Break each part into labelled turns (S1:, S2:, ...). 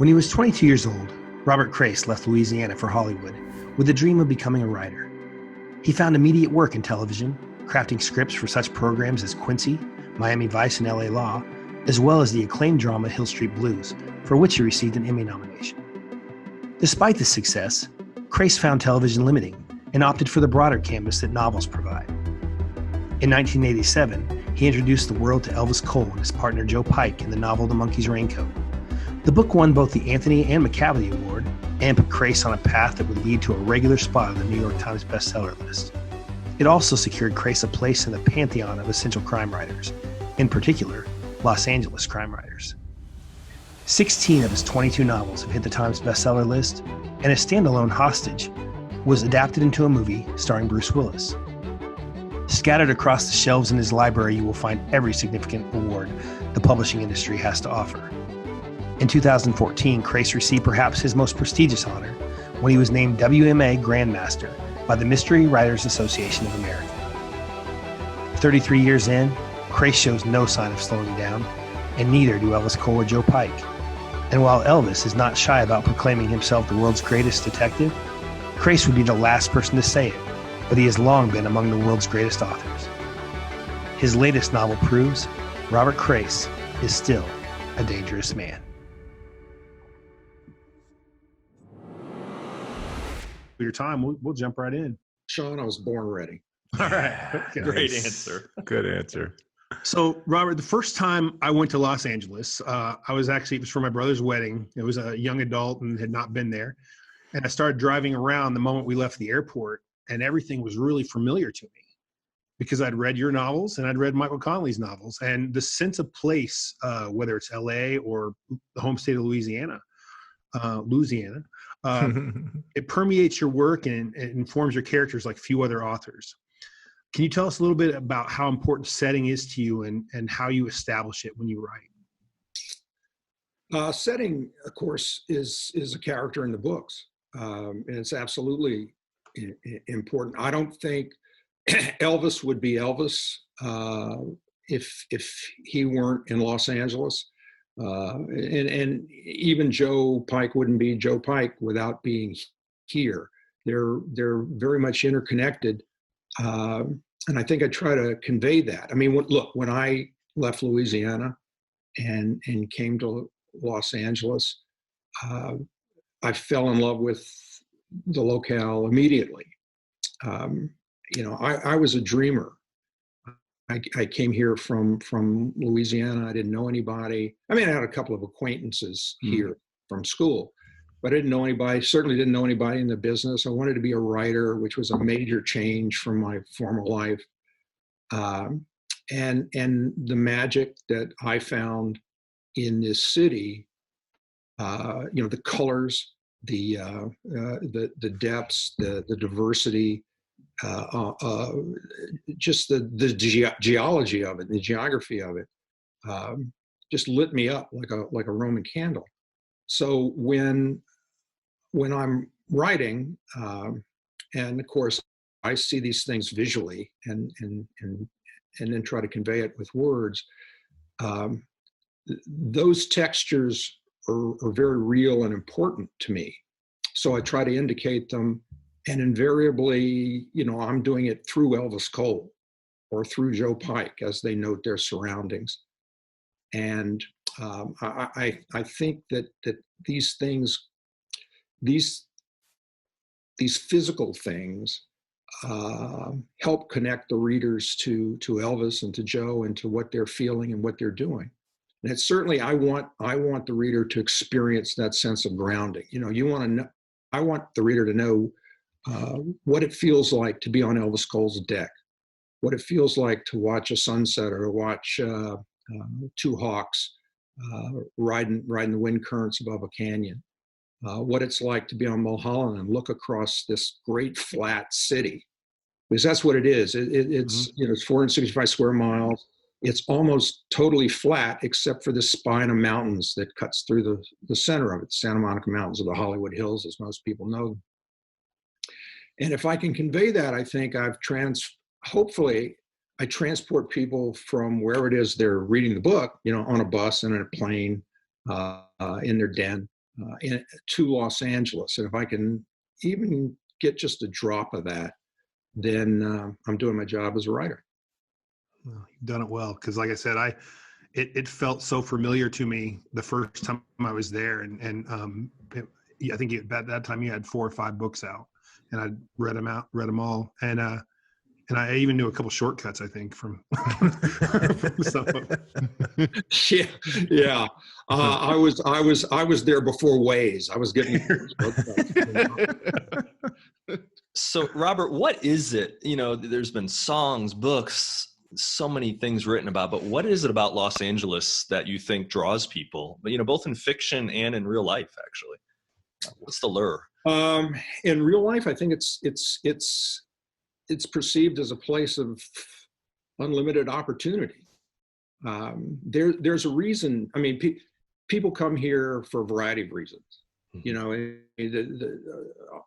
S1: When he was 22 years old, Robert Crais left Louisiana for Hollywood with the dream of becoming a writer. He found immediate work in television, crafting scripts for such programs as Quincy, Miami Vice, and LA Law, as well as the acclaimed drama Hill Street Blues, for which he received an Emmy nomination. Despite this success, Crais found television limiting and opted for the broader canvas that novels provide. In 1987, he introduced the world to Elvis Cole and his partner Joe Pike in the novel The Monkey's Raincoat. The book won both the Anthony and Macavity Award and put Crais on a path that would lead to a regular spot on the New York Times bestseller list. It also secured Crais a place in the pantheon of essential crime writers, in particular, Los Angeles crime writers. 16 of his 22 novels have hit the Times bestseller list, and a standalone Hostage was adapted into a movie starring Bruce Willis. Scattered across the shelves in his library, you will find every significant award the publishing industry has to offer. In 2014, Crais received perhaps his most prestigious honor when he was named WMA Grandmaster by the Mystery Writers Association of America. 33 years in, Crais shows no sign of slowing down, and neither do Elvis Cole or Joe Pike. And while Elvis is not shy about proclaiming himself the world's greatest detective, Crais would be the last person to say it, but he has long been among the world's greatest authors. His latest novel proves Robert Crais is still a dangerous man. Your time, we'll jump right in.
S2: Sean, I was born ready.
S1: All right.
S3: Great answer.
S4: Good answer.
S1: So, Robert, the first time I went to Los Angeles, it was for my brother's wedding. It was a young adult and had not been there. And I started driving around the moment we left the airport, and everything was really familiar to me because I'd read your novels and I'd read Michael Connelly's novels. And the sense of place, whether it's LA or the home state of Louisiana, it permeates your work and it informs your characters like few other authors. Can you tell us a little bit about how important setting is to you and how you establish it when you write?
S2: Setting, of course, is a character in the books, and it's absolutely important. I don't think Elvis would be Elvis if he weren't in Los Angeles. And even Joe Pike wouldn't be Joe Pike without being here. They're very much interconnected, and I think I try to convey that. I mean, when I left Louisiana and came to Los Angeles, I fell in love with the locale immediately. I was a dreamer. I came here from Louisiana. I didn't know anybody. I mean, I had a couple of acquaintances here from school, but I didn't know anybody, certainly didn't know anybody in the business. I wanted to be a writer, which was a major change from my former life. And the magic that I found in this city, the colors, the depths, the diversity, just the geology of it, the geography of it, just lit me up like a Roman candle. So when I'm writing, and of course I see these things visually and then try to convey it with words, those textures are very real and important to me. So I try to indicate them. And invariably, I'm doing it through Elvis Cole or through Joe Pike as they note their surroundings. And I think that these things, these physical things, help connect the readers to Elvis and to Joe and to what they're feeling and what they're doing. And it's certainly I want the reader to experience that sense of grounding. I want the reader to know what it feels like to be on Elvis Cole's deck, what it feels like to watch a sunset or watch two hawks riding the wind currents above a canyon, what it's like to be on Mulholland and look across this great flat city, because that's what it is. It's 465 square miles. It's almost totally flat except for the spine of mountains that cuts through the center of it, Santa Monica Mountains or the Hollywood Hills, as most people know. And if I can convey that, I think hopefully I transport people from wherever it is they're reading the book, on a bus and in a plane, in their den, to Los Angeles. And if I can even get just a drop of that, then I'm doing my job as a writer.
S1: Well, you've done it well, because like I said, it felt so familiar to me the first time I was there, and I think at that time you had 4 or 5 books out, and I read them all, and I even knew a couple shortcuts, I think, from some of them.
S2: Yeah. I was there before Waze. I was getting shortcuts.
S3: So, Robert, what is it? There's been songs, books, so many things written about, but what is it about Los Angeles that you think draws people? Both in fiction and in real life, actually. What's the lure?
S2: In real life, I think it's perceived as a place of unlimited opportunity. There's a reason. I mean, people come here for a variety of reasons. Mm-hmm.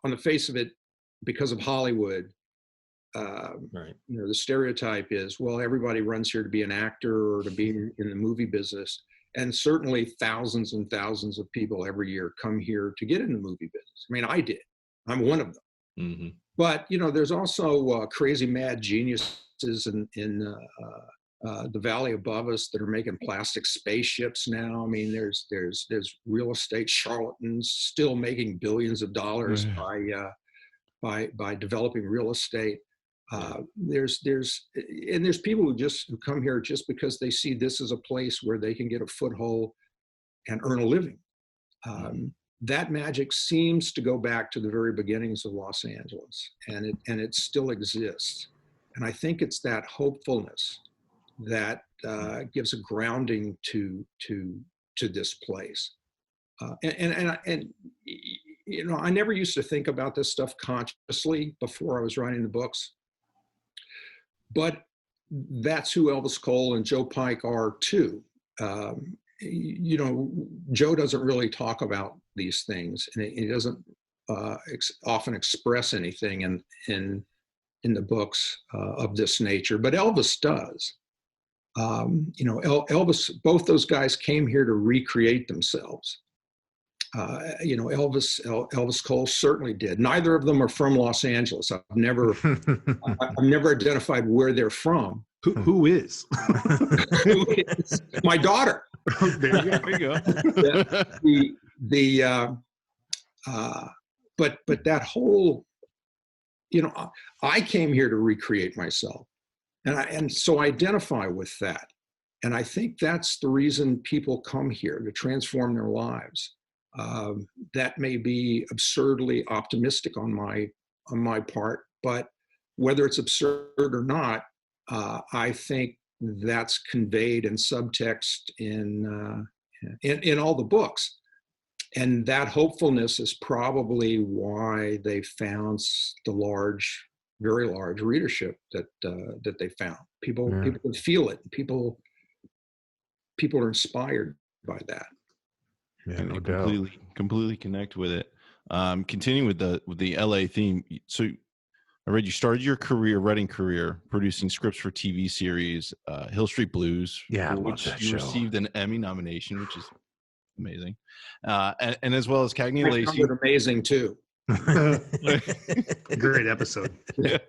S2: On the face of it, because of Hollywood,
S3: right.
S2: The stereotype is, well, everybody runs here to be an actor or to be in the movie business. And certainly thousands and thousands of people every year come here to get in the movie business. I mean, I did. I'm one of them.
S3: Mm-hmm.
S2: But, there's also crazy mad geniuses in the valley above us that are making plastic spaceships now. I mean, there's real estate charlatans still making billions of dollars by developing real estate. There's people who come here just because they see this as a place where they can get a foothold and earn a living. That magic seems to go back to the very beginnings of Los Angeles, and it still exists. And I think it's that hopefulness that gives a grounding to this place. And I never used to think about this stuff consciously before I was writing the books, but that's who Elvis Cole and Joe Pike are too. Joe doesn't really talk about these things, and he doesn't often express anything in the books of this nature, but Elvis does. Elvis, both those guys came here to recreate themselves. Elvis Cole certainly did. Neither of them are from Los Angeles. I've never identified where they're from.
S1: Who is?
S2: Who is? My daughter.
S1: There you go.
S2: But that whole, I came here to recreate myself, and so I identify with that, and I think that's the reason people come here, to transform their lives. That may be absurdly optimistic on my part, but whether it's absurd or not, I think that's conveyed in subtext in all the books, and that hopefulness is probably why they found the very large readership that they found. People can feel it. People are inspired by that.
S4: Yeah, no doubt. Completely connect with it. Continuing with the LA theme. So I read you started your writing career producing scripts for TV series Hill Street Blues,
S1: for
S4: which you received an Emmy nomination, which is amazing, and as well as Cagney and Lacey.
S2: Amazing too.
S1: Great episode.
S4: Yeah.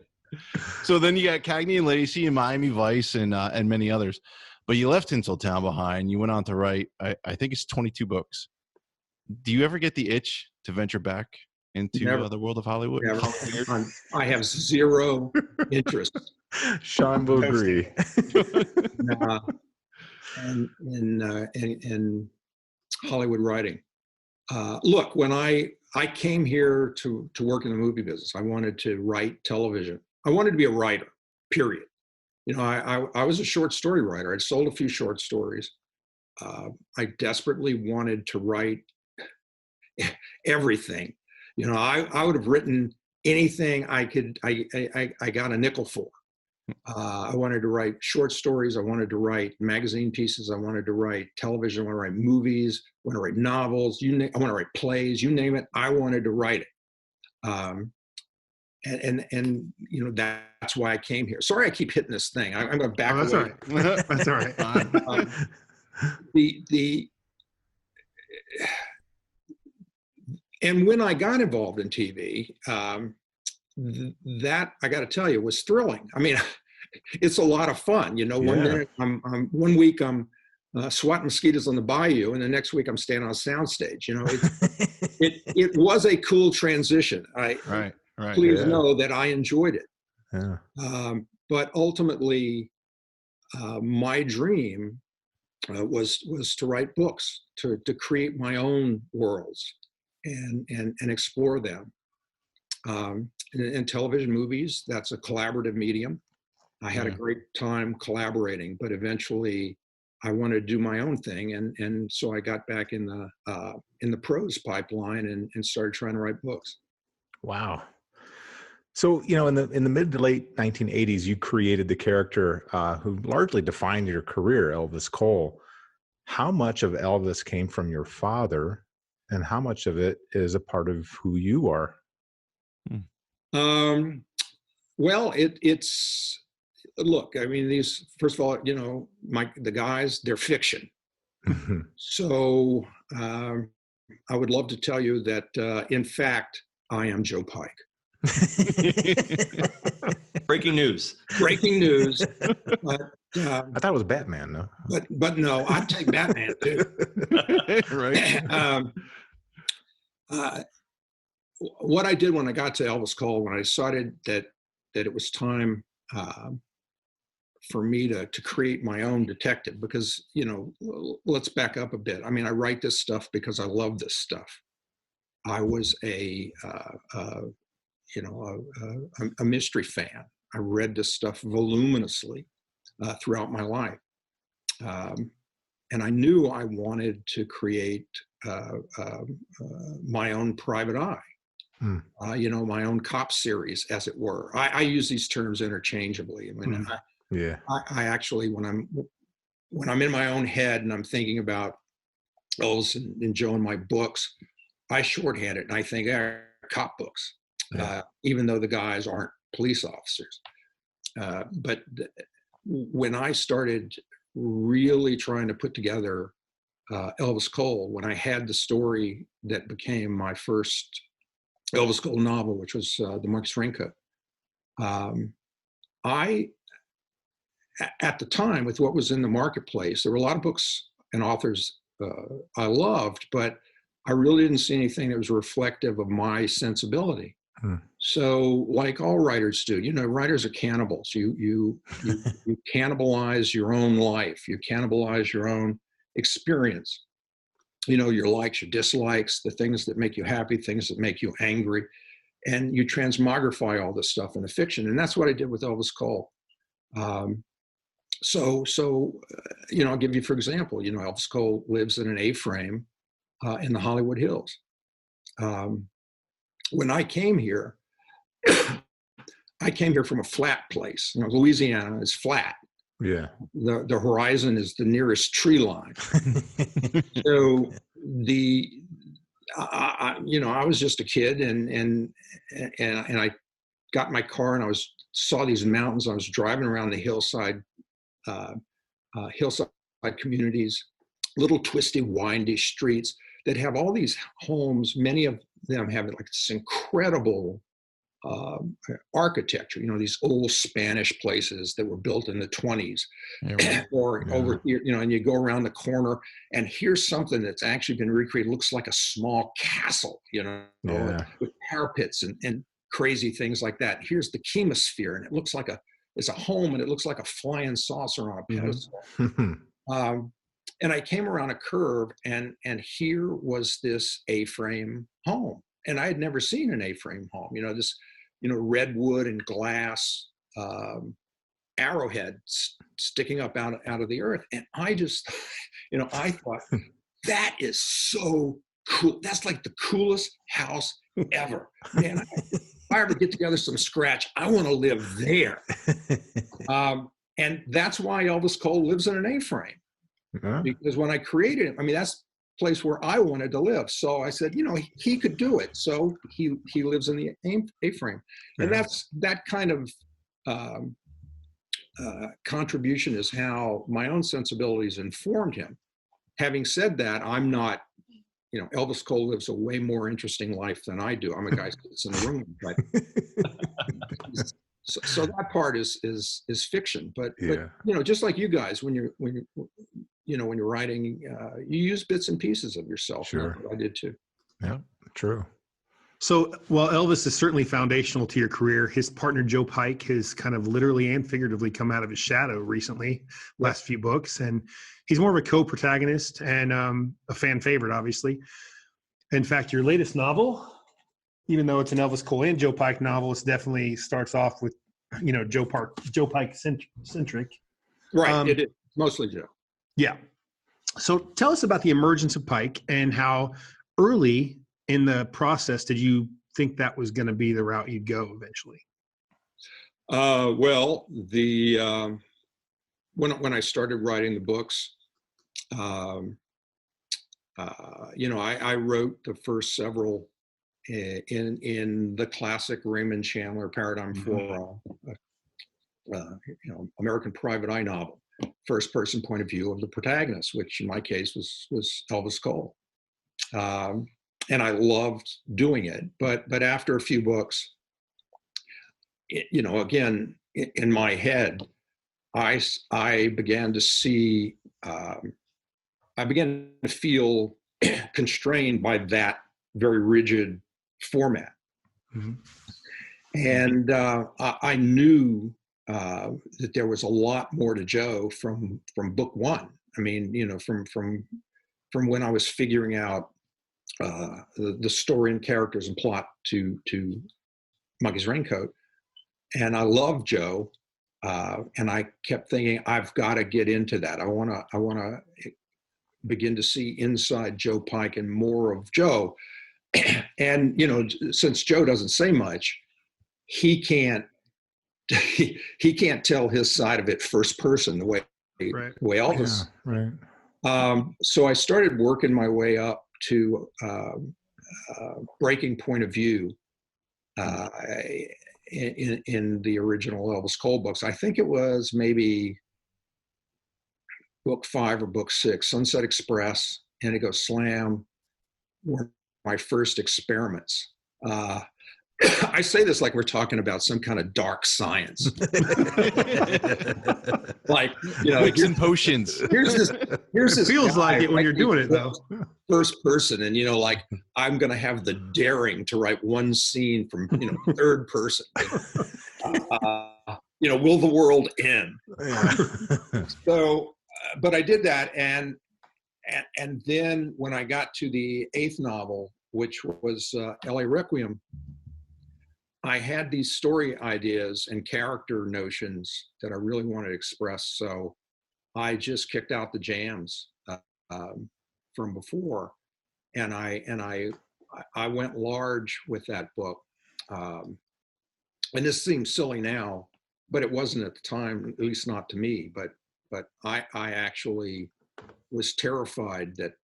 S4: So then you got Cagney and Lacey and Miami Vice and many others. But you left Tinseltown behind. You went on to write, I think it's 22 books. Do you ever get the itch to venture back into the world of Hollywood?
S2: I have zero interest.
S1: Sean will agree.
S2: In Hollywood writing. Look, when I came here to work in the movie business, I wanted to write television. I wanted to be a writer, period. I was a short story writer. I'd sold a few short stories. I desperately wanted to write everything. I would have written anything I could. I got a nickel for. I wanted to write short stories. I wanted to write magazine pieces. I wanted to write television. I want to write movies. I want to write novels. I want to write plays. You name it. I wanted to write it. And that's why I came here. Sorry, I keep hitting this thing. I'm going to back away.
S1: That's all right. That's all right.
S2: And when I got involved in TV, that I got to tell you was thrilling. I mean, it's a lot of fun. One minute I'm 1 week I'm swatting mosquitoes on the bayou, and the next week I'm standing on a soundstage. It was a cool transition.
S4: Right.
S2: Please know that I enjoyed it.
S1: Yeah.
S2: But ultimately, my dream was to write books, to create my own worlds and explore them. In television, movies, that's a collaborative medium. I had a great time collaborating, but eventually I wanted to do my own thing, and so I got back in the prose pipeline and started trying to write books.
S5: Wow. So, in the mid to late 1980s, you created the character who largely defined your career, Elvis Cole. How much of Elvis came from your father, and how much of it is a part of who you are?
S2: Well, it's look. I mean, these, first of all, the guys, they're fiction. So I would love to tell you that, in fact, I am Joe Pike.
S3: Breaking news.
S2: Breaking news. But,
S5: I thought it was Batman, no?
S2: But no, I'd take Batman too.
S4: Right.
S2: What I did when I got to Elvis Cole, when I decided that it was time for me to create my own detective, because let's back up a bit. I mean, I write this stuff because I love this stuff. I was a mystery fan. I read this stuff voluminously throughout my life, and I knew I wanted to create my own private eye. My own cop series, as it were. I use these terms interchangeably. I mean, I actually, when I'm in my own head and I'm thinking about Elvis and Joe in my books, I shorthand it and I think, cop books, even though the guys aren't police officers. But when I started really trying to put together Elvis Cole, when I had the story that became my first Elvis Cole novel, which was the Marcus Raincoat, I, at the time, with what was in the marketplace, there were a lot of books and authors I loved, but I really didn't see anything that was reflective of my sensibility. So, like all writers do, writers are cannibals. You cannibalize your own life. You cannibalize your own experience. Your likes, your dislikes, the things that make you happy, things that make you angry, and you transmogrify all this stuff into fiction. And that's what I did with Elvis Cole. So I'll give you, for example, Elvis Cole lives in an A-frame in the Hollywood Hills. When I came here, I came here from a flat place. Louisiana is flat.
S5: Yeah.
S2: The horizon is the nearest tree line. So I was just a kid, and I got in my car and I saw these mountains. I was driving around the hillside communities, little twisty, windy streets that have all these homes. Many of them have like this incredible architecture, these old Spanish places that were built in the 20s, over here, and you go around the corner and here's something that's actually been recreated. It looks like a small castle, with parapets and crazy things like that. Here's the chemosphere, and it looks like it's a home, and it looks like a flying saucer on a pedestal. And I came around a curve, and here was this A-frame home. And I had never seen an A-frame home, this, redwood and glass arrowhead sticking up out of the earth. And I just, I thought, that is so cool. That's like the coolest house ever. Man, if I ever get together some scratch, I want to live there. And that's why Elvis Cole lives in an A-frame. Because when I created him, that's place where I wanted to live. So I said, he could do it. So he lives in the A-frame. And that's that kind of contribution is how my own sensibilities informed him. Having said that, I'm not, Elvis Cole lives a way more interesting life than I do. I'm a guy who sits in the room, but so that part is fiction. But just like you guys, when you're writing, you use bits and pieces of yourself.
S5: Sure,
S2: I did too.
S5: Yeah, true.
S1: So while Elvis is certainly foundational to your career, his partner Joe Pike has kind of literally and figuratively come out of his shadow recently, last few books, and he's more of a co-protagonist and a fan favorite, obviously. In fact, your latest novel, even though it's an Elvis Cole and Joe Pike novel, it definitely starts off with, Joe Pike centric.
S2: Right, it is mostly Joe.
S1: Yeah. So tell us about the emergence of Pike and how early in the process did you think that was going to be the route you'd go eventually?
S2: Well, when I started writing the books, I wrote the first several in the classic Raymond Chandler paradigm for American Private Eye novel, first person point of view of the protagonist, which in my case was Elvis Cole. And I loved doing it, but after a few books, again, in my head, I began to see, I began to feel constrained by that very rigid format. Mm-hmm. And I knew that there was a lot more to Joe from book one. I mean, from when I was figuring out the story and characters and plot to Monkey's Raincoat. And I love Joe. And I kept thinking, I've got to get into that. I want to begin to see inside Joe Pike and more of Joe. And, since Joe doesn't say much, he can't tell his side of it first person the way Elvis.
S5: Yeah, right.
S2: So I started working my way up to breaking point of view in the original Elvis Cole books. I think it was maybe book 5 or book 6, Sunset Express, Indigo Slam were my first experiments. I say this like we're talking about some kind of dark science. Like,
S4: Wicks and potions.
S2: Here's this
S1: it feels like it when you're doing it though.
S2: First person, and like I'm going to have the daring to write one scene from third person. Will the world end? Yeah. So, but I did that, and then when I got to the 8th novel, which was LA Requiem, I had these story ideas and character notions that I really wanted to express. So I just kicked out the jams from before, and I went large with that book. And this seems silly now, but it wasn't at the time, at least not to me. But I actually was terrified that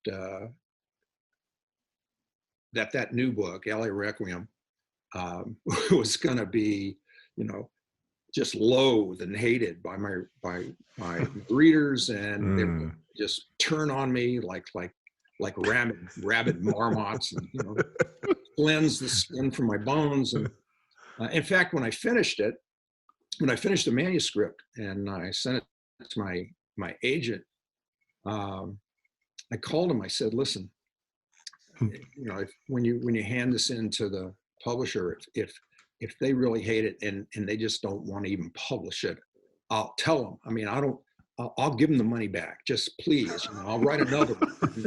S2: that new book, LA Requiem, was going to be, just loathed and hated by my readers, and they would just turn on me like rabid marmots, and cleanse the skin from my bones. And in fact, when I finished the manuscript and I sent it to my agent, I called him. I said, "Listen, when you hand this in to the publisher, if they really hate it and they just don't want to even publish it, I'll tell them. I mean, I'll give them the money back. Just please, I'll write another one."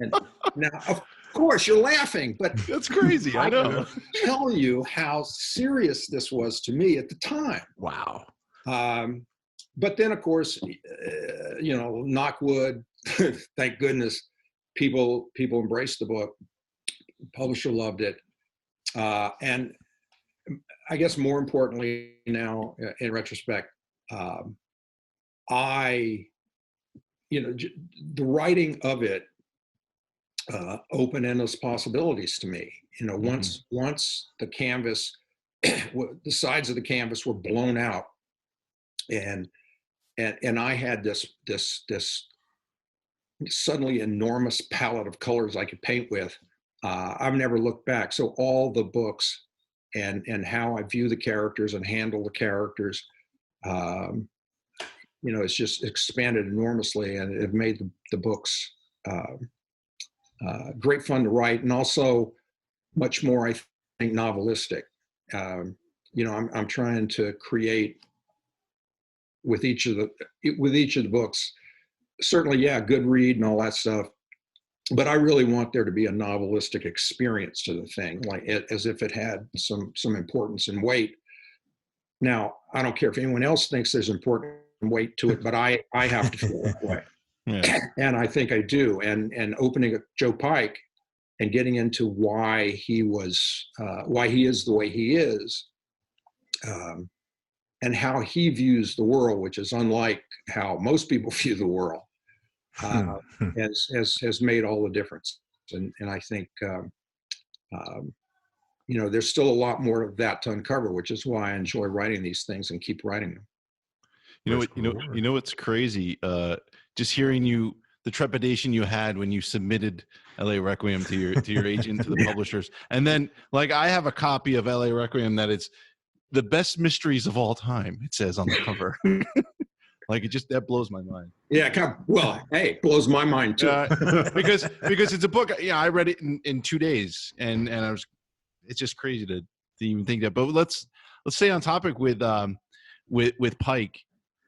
S2: And now, of course, you're laughing, but
S4: that's crazy. I know.
S2: Tell you how serious this was to me at the time.
S5: Wow.
S2: But then, of course, knock wood. Thank goodness, people embraced the book. Publisher loved it. And I guess more importantly now, in retrospect, the writing of it opened endless possibilities to me. Once the canvas, the sides of the canvas were blown out, and I had this suddenly enormous palette of colors I could paint with. I've never looked back. So all the books and how I view the characters and handle the characters, it's just expanded enormously, and it made the books great fun to write, and also much more, I think, novelistic. I'm trying to create with each of the books. Certainly, yeah, good read and all that stuff. But I really want there to be a novelistic experience to the thing, like as if it had some importance and weight. Now, I don't care if anyone else thinks there's important weight to it, but I have to feel that way.
S4: Yeah.
S2: And I think I do. And opening Joe Pike and getting into why he is the way he is, and how he views the world, which is unlike how most people view the world, has made all the difference. And I think there's still a lot more of that to uncover, which is why I enjoy writing these things and keep writing them.
S4: You know what's crazy? Just hearing the trepidation you had when you submitted LA Requiem to your agent, to the publishers, and then like I have a copy of LA Requiem that it's the best mysteries of all time. It says on the cover. Like that blows my mind.
S2: Yeah, well, hey, blows my mind too.
S4: Because it's a book. Yeah, I read it in 2 days, and it's just crazy to even think that. But let's stay on topic with Pike.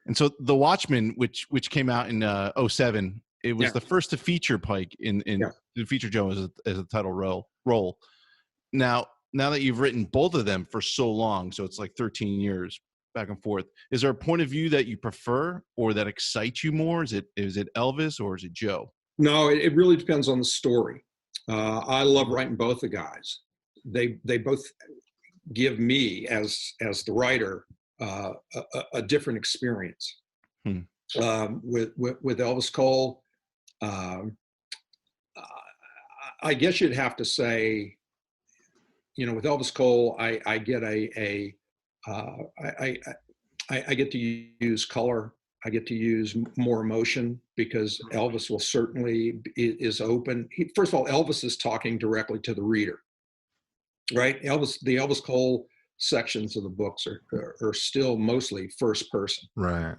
S4: And so The Watchmen, which came out in 2007, it was the first to feature Pike to feature Joe as a title role. Now that you've written both of them for so long, so it's like 13 years back and forth, is there a point of view that you prefer or that excites you more? Is it Elvis or is it Joe?
S2: No, it really depends on the story. I love writing both the guys. They both give me as the writer a different experience. With Elvis Cole, I guess you'd have to say, with Elvis Cole, I get I get to use color. I get to use more emotion because Elvis will certainly is open. First of all, Elvis is talking directly to the reader, right? The Elvis Cole sections of the books are still mostly first person.
S5: Right.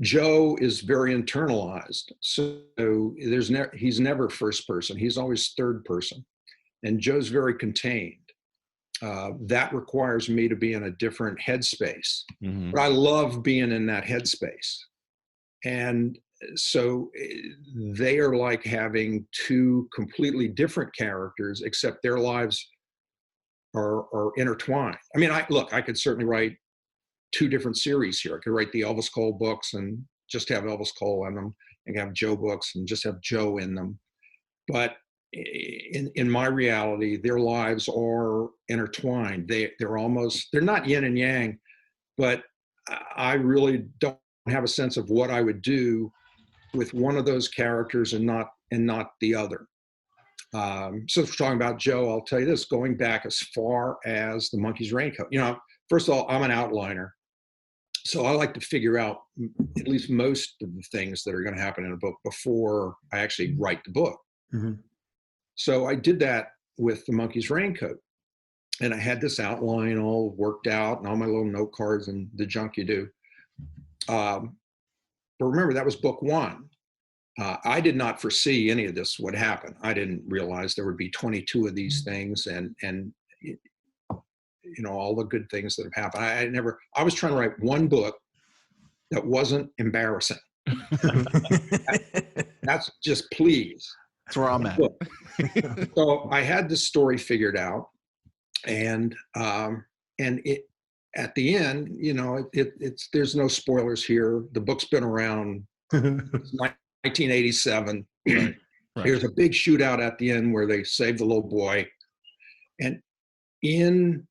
S2: Joe is very internalized, so he's never first person. He's always third person, and Joe's very contained. That requires me to be in a different headspace, but I love being in that headspace. And so they are like having two completely different characters, except their lives are intertwined. I mean, I could certainly write two different series here. I could write the Elvis Cole books and just have Elvis Cole in them, and have Joe books and just have Joe in them. But in my reality, their lives are intertwined. They're not yin and yang, but I really don't have a sense of what I would do with one of those characters and not the other. So if we're talking about Joe, I'll tell you this, going back as far as The Monkey's Raincoat. First of all, I'm an outliner. So I like to figure out at least most of the things that are going to happen in a book before I actually write the book. Mm-hmm. So I did that with The Monkey's Raincoat. And I had this outline all worked out and all my little note cards and the junk you do. But remember, that was book one. I did not foresee any of this would happen. I didn't realize there would be 22 of these things and all the good things that have happened. I was trying to write one book that wasn't embarrassing. That's just please.
S4: That's where I'm at.
S2: So I had this story figured out, and it at the end, it's there's no spoilers here. The book's been around since 1987. Right. There's a big shootout at the end where they save the little boy, and in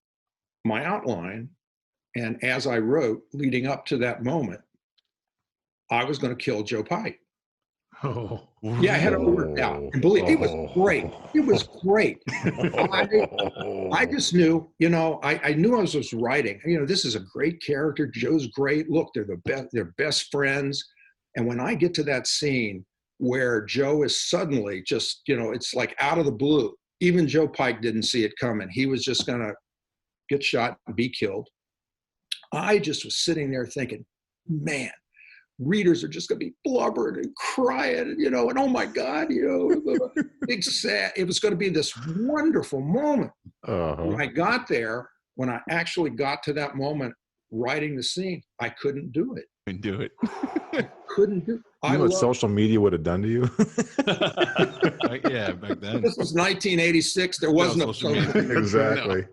S2: my outline, and as I wrote leading up to that moment, I was going to kill Joe Pike.
S5: Oh,
S2: yeah, I had it worked out. And believe it was great. It was great. I just knew, I knew I was writing. This is a great character. Joe's great. Look, they're best friends. And when I get to that scene where Joe is suddenly just, it's like out of the blue, even Joe Pike didn't see it coming. He was just going to get shot and be killed. I just was sitting there thinking, man, readers are just going to be blubbering and crying, and oh my God, big sad. It was going to be this wonderful moment. When I got there, when I actually got to that moment, writing the scene, I couldn't do it.
S4: Couldn't do it.
S2: Couldn't do it.
S5: You know what social media would have done to you?
S4: Yeah, back then.
S2: This was 1986. There wasn't a social media.
S5: Exactly.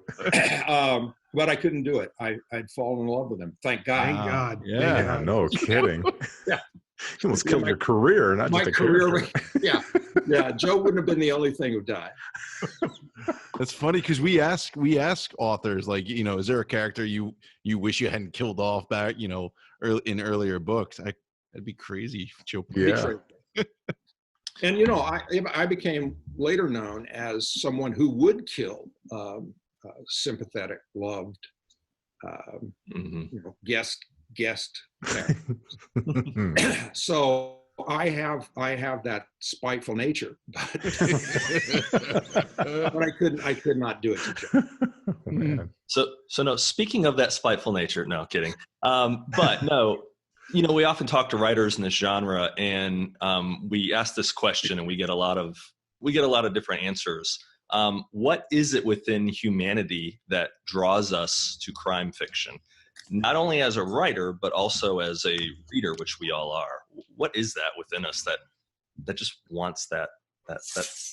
S2: But I couldn't do it. I'd fallen in love with him. Thank God.
S1: Thank God.
S5: Yeah, no kidding.
S2: Yeah.
S5: You almost killed your career, not
S2: My
S5: just a
S2: career.
S5: character.
S2: Yeah. Joe wouldn't have been the only thing who died.
S4: That's funny because we ask authors, like, is there a character you wish you hadn't killed off back, in earlier books? That'd be crazy. Joe.
S5: Yeah.
S2: And I became later known as someone who would kill sympathetic, loved, guest. So I have that spiteful nature, but I could not do it to Joe.
S5: Oh, man.
S3: So no, speaking of that spiteful nature, no kidding. But no, we often talk to writers in this genre, and we ask this question, and we get a lot of different answers. What is it within humanity that draws us to crime fiction? Not only as a writer, but also as a reader, which we all are. What is that within us that just wants that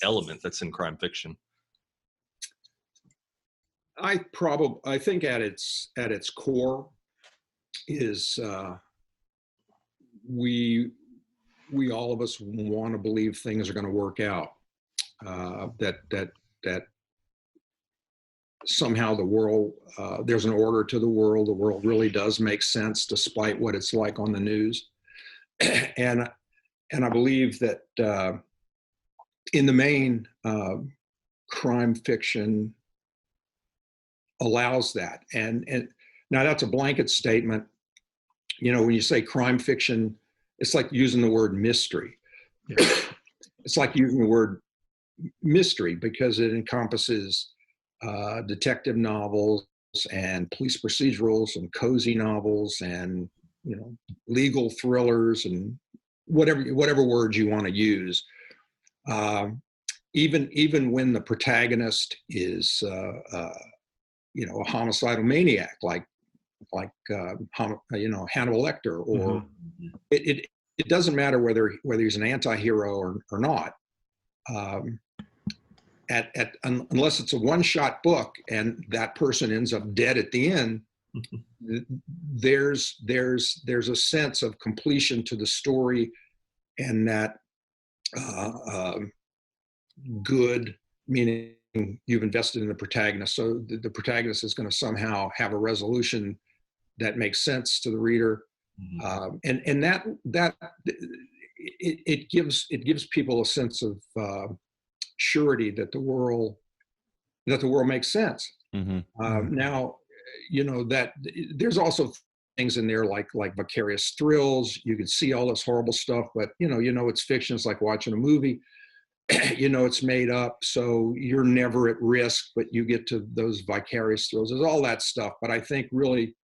S3: element that's in crime fiction?
S2: I think at its core is we all of us want to believe things are going to work out. That somehow the world, there's an order to the world really does make sense despite what it's like on the news. And I believe that in the main, crime fiction allows that. And now that's a blanket statement. When you say crime fiction, it's like using the word mystery. Yeah. It's like using the word mystery because it encompasses detective novels and police procedurals and cozy novels and legal thrillers and whatever words you want to use. Even when the protagonist is a homicidal maniac like Hannibal Lecter, or it doesn't matter whether he's an anti-hero or not. Unless it's a one-shot book and that person ends up dead at the end, there's a sense of completion to the story, and that good, meaning you've invested in the protagonist, so the protagonist is going to somehow have a resolution that makes sense to the reader, and that it gives people a sense of surety that the world makes sense. Now, that there's also things in there like vicarious thrills. You can see all this horrible stuff, but it's fiction. It's like watching a movie. It's made up, so you're never at risk, but you get to those vicarious thrills. There's all that stuff, but I think really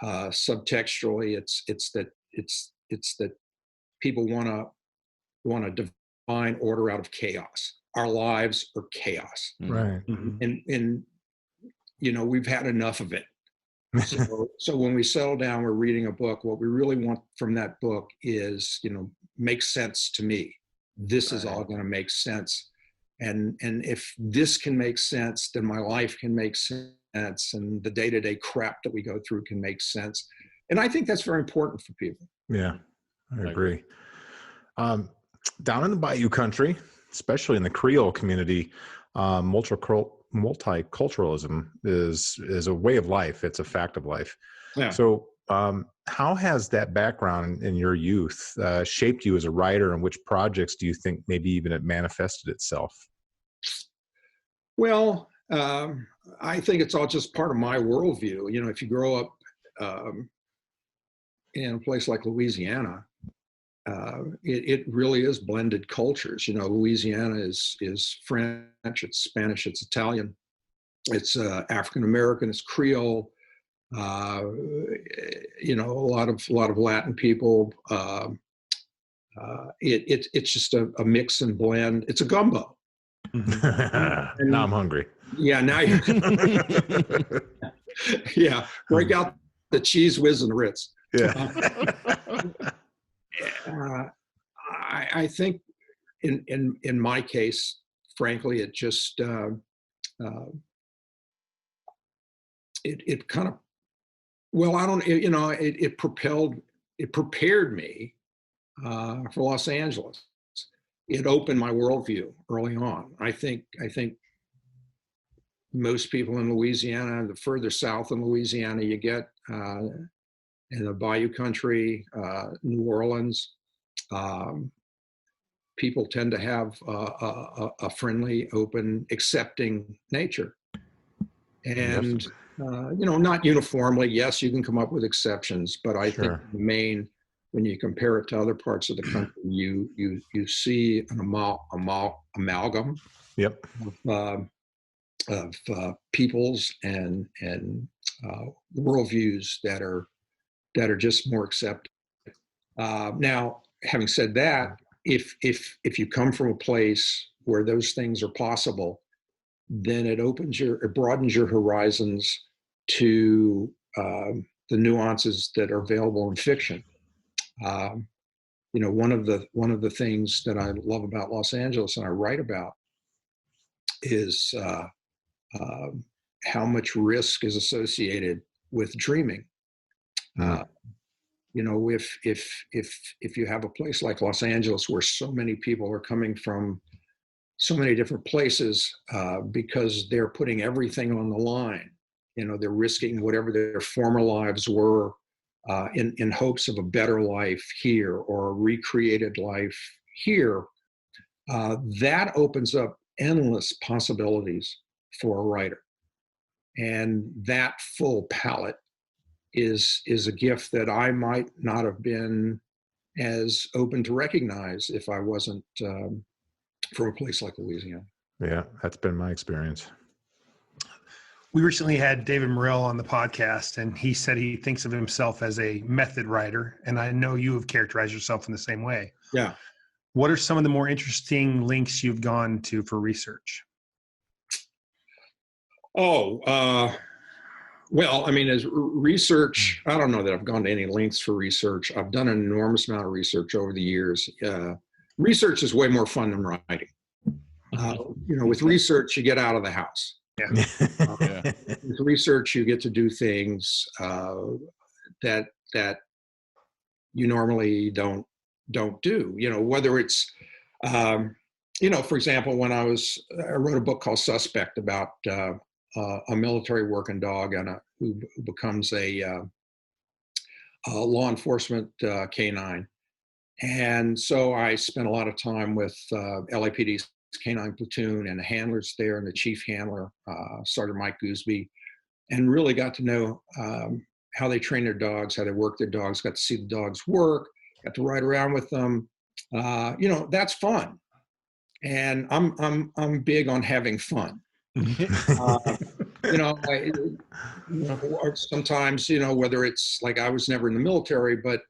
S2: subtextually, it's that people want a divine order out of chaos. Our lives are chaos,
S5: right?
S2: And we've had enough of it. So when we settle down, we're reading a book. What we really want from that book is, makes sense to me. This is all going to make sense, and if this can make sense, then my life can make sense, and the day-to-day crap that we go through can make sense. And I think that's very important for people.
S5: Yeah, I agree. Down in the Bayou country, especially in the Creole community, multiculturalism is a way of life. It's a fact of life.
S2: Yeah.
S5: So how has that background in your youth shaped you as a writer, and which projects do you think maybe even it manifested itself?
S2: Well, I think it's all just part of my worldview. If you grow up in a place like Louisiana, it really is blended cultures. You know, Louisiana is French, it's Spanish, it's Italian, it's African American, it's Creole. You know, a lot of Latin people. It's just a mix and blend. It's a gumbo.
S5: Mm-hmm. Now I'm hungry.
S2: Yeah, now you. Yeah, break out the cheese whiz and the Ritz.
S5: Yeah.
S2: I think in my case, frankly, it just it kind of, well, I don't, you know, it prepared me for Los Angeles. It opened my worldview early on. I think most people in Louisiana, the further south in Louisiana you get, in the Bayou country, New Orleans, people tend to have a friendly, open, accepting nature. And, you know, not uniformly, yes, you can come up with exceptions, but I think the main, when you compare it to other parts of the country, you see an amalgam of peoples and worldviews that are just more accepted. Now, having said that, if you come from a place where those things are possible, then it broadens your horizons to the nuances that are available in fiction. You know, one of the things that I love about Los Angeles and I write about is how much risk is associated with dreaming. You know, if you have a place like Los Angeles where so many people are coming from so many different places because they're putting everything on the line, you know, they're risking whatever their former lives were in hopes of a better life here or a recreated life here, that opens up endless possibilities for a writer. And that full palette is a gift that I might not have been as open to recognize if I wasn't from a place like Louisiana.
S5: Yeah, that's been my experience.
S1: We recently had David Morrell on the podcast, and he said he thinks of himself as a method writer. And I know you have characterized yourself in the same way.
S2: Yeah.
S1: What are some of the more interesting links you've gone to for research?
S2: Well, I mean, as research, I don't know that I've gone to any lengths for research. I've done an enormous amount of research over the years. Research is way more fun than writing. You know, with research, you get out of the house.
S1: Yeah.
S2: With research, you get to do things that you normally don't do. You know, whether it's you know, for example, when I wrote a book called Suspect about a military working dog and who becomes a law enforcement canine. And so I spent a lot of time with LAPD's canine platoon and the handlers there and the chief handler, Sergeant Mike Gooseby, and really got to know how they train their dogs, how they work their dogs, got to see the dogs work, got to ride around with them. You know, that's fun. And I'm big on having fun. You know, sometimes, you know, whether it's like I was never in the military, but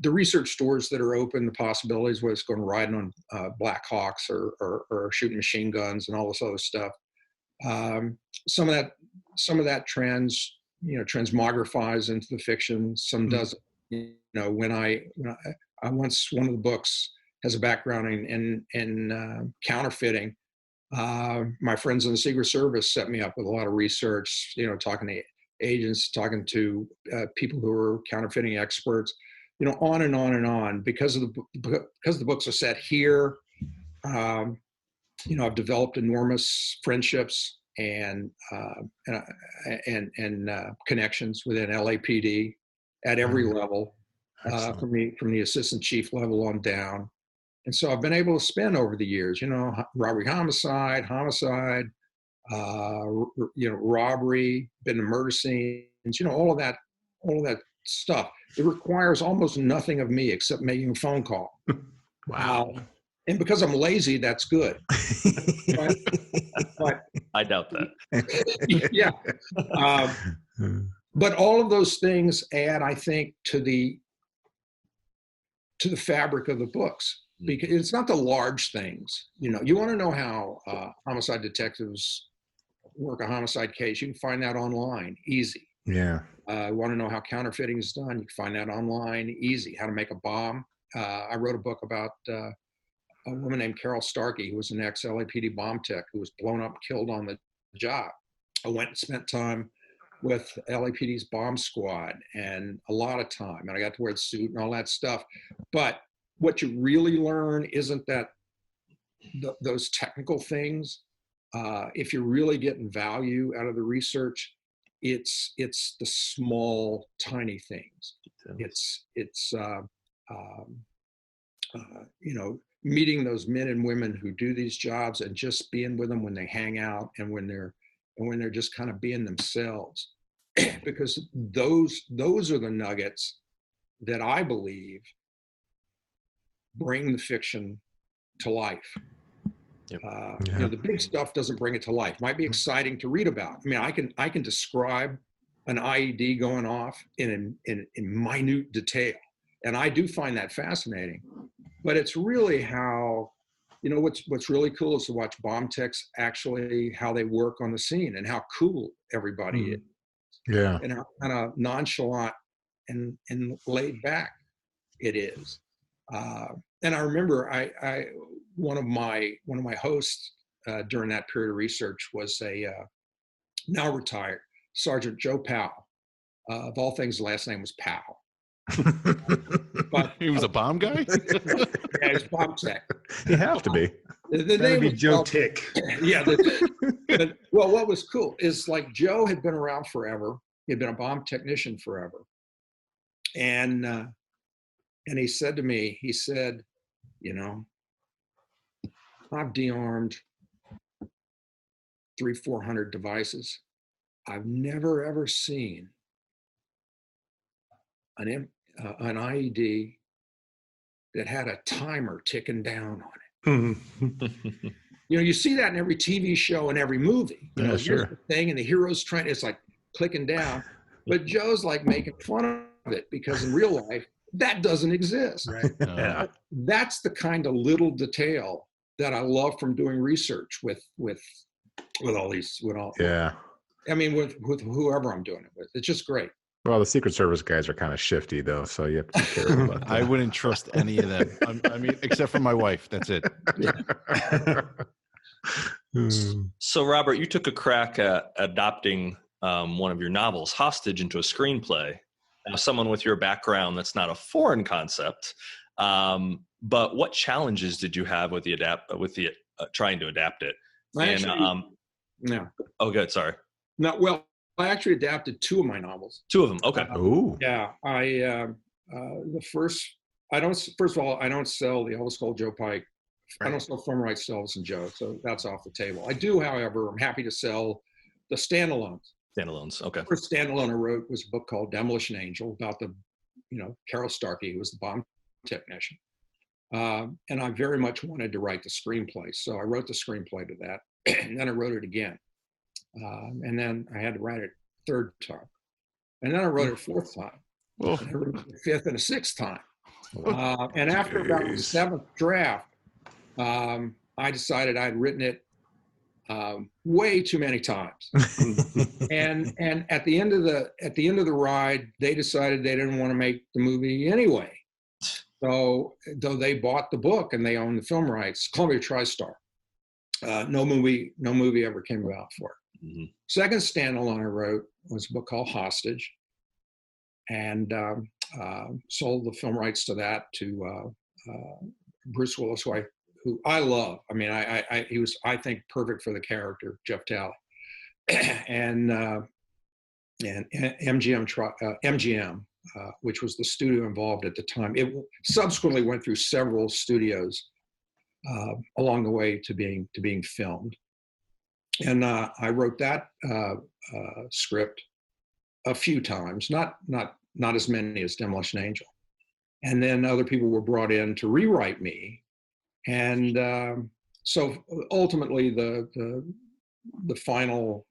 S2: the research doors that are open, the possibilities, whether it's going riding on Black Hawks or shooting machine guns and all this other stuff. Some of that transmogrifies into the fiction. Some doesn't. You know, when I once, one of the books has a background in counterfeiting. My friends in the Secret Service set me up with a lot of research, you know, talking to agents, talking to people who are counterfeiting experts, you know, on and on and on. Because the books are set here, you know, I've developed enormous friendships and connections within LAPD at every level, from the assistant chief level on down. And so I've been able to spend over the years, you know, robbery, homicide, you know, robbery, been to murder scenes, you know, all of that stuff. It requires almost nothing of me except making a phone call.
S5: Wow.
S2: And because I'm lazy, that's good. But
S3: I doubt that.
S2: yeah. But all of those things add, I think, to the fabric of the books, because it's not the large things. You know, you want to know how homicide detectives work a homicide case, you can find that online, easy.
S5: Yeah.
S2: Want to know how counterfeiting is done, you can find that online, easy. How to make a bomb. I wrote a book about a woman named Carol Starkey, who was an ex-LAPD bomb tech who was blown up, killed on the job. I went and spent time with LAPD's bomb squad, and a lot of time, and I got to wear the suit and all that stuff. But what you really learn isn't that those technical things. If you're really getting value out of the research, it's the small, tiny things. It's you know, meeting those men and women who do these jobs and just being with them when they hang out and when they're just kind of being themselves, because those are the nuggets that I believe bring the fiction to life.
S3: Yep.
S2: You know, the big stuff doesn't bring it to life. Might be exciting to read about. I mean, I can describe an IED going off in minute detail, and I do find that fascinating. But it's really how, you know, what's really cool is to watch bomb techs actually how they work on the scene and how cool everybody is.
S5: Yeah.
S2: And how kind of nonchalant and laid back it is. And I remember one of my hosts during that period of research was a now retired Sergeant Joe Powell. Of all things, the last name was Powell.
S4: But he was a bomb guy.
S2: Yeah, he's bomb tech.
S5: You have to be.
S2: The
S1: That would
S2: name
S1: be
S2: was
S1: Joe Tick.
S2: Yeah. Well, what was cool is like Joe had been around forever. He had been a bomb technician forever, and he said to me, he said, you know, I've de-armed 300-400 devices. I've never ever seen an IED that had a timer ticking down on it. You know, you see that in every TV show and every movie. You know,
S5: sure.
S2: the thing, and the hero's trying, it's like clicking down. But Joe's like making fun of it because in real life, that doesn't exist.
S1: Right.
S5: Yeah.
S2: That's the kind of little detail that I love from doing research with all these,
S5: Yeah.
S2: I mean, with whoever I'm doing it with. It's just great.
S5: Well, the Secret Service guys are kind of shifty, though, so you have to be careful about that.
S4: I wouldn't trust any of them. I mean, except for my wife. That's it.
S3: So, Robert, you took a crack at adapting one of your novels, Hostage, into a screenplay. Now, someone with your background, that's not a foreign concept. But what challenges did you have with trying to adapt it?
S2: No.
S3: Oh, good. Sorry.
S2: No. Well, I actually adapted 2 of my novels.
S3: 2 of them. Okay.
S5: Ooh.
S2: Yeah. First of all, I don't sell the Elvis Cole, Joe Pike. I don't sell film rights to Elvis and Joe, so that's off the table. I do, however, I'm happy to sell the standalones.
S3: Standalones. Okay.
S2: The first standalone I wrote was a book called Demolition Angel about Carol Starkey, who was the bomb technician. And I very much wanted to write the screenplay. So I wrote the screenplay to that, and then I wrote it again. And then I had to write it a 3rd time. And then I wrote it a 4th time.
S4: Oh.
S2: And I wrote it a 5th and a 6th time. And after about the 7th draft, I decided I'd written it way too many times. and at the end of the ride, they decided they didn't want to make the movie anyway. So though they bought the book and they own the film rights, Columbia TriStar, no movie ever came about for it.
S3: Mm-hmm.
S2: Second standalone I wrote was a book called Hostage, and sold the film rights to that to Bruce Willis, who I love. I mean, he was, I think, perfect for the character, Jeff Talley, and MGM, which was the studio involved at the time. It subsequently went through several studios along the way to being filmed. And I wrote that script a few times, not not as many as Demolition Angel. And then other people were brought in to rewrite me. And so ultimately the final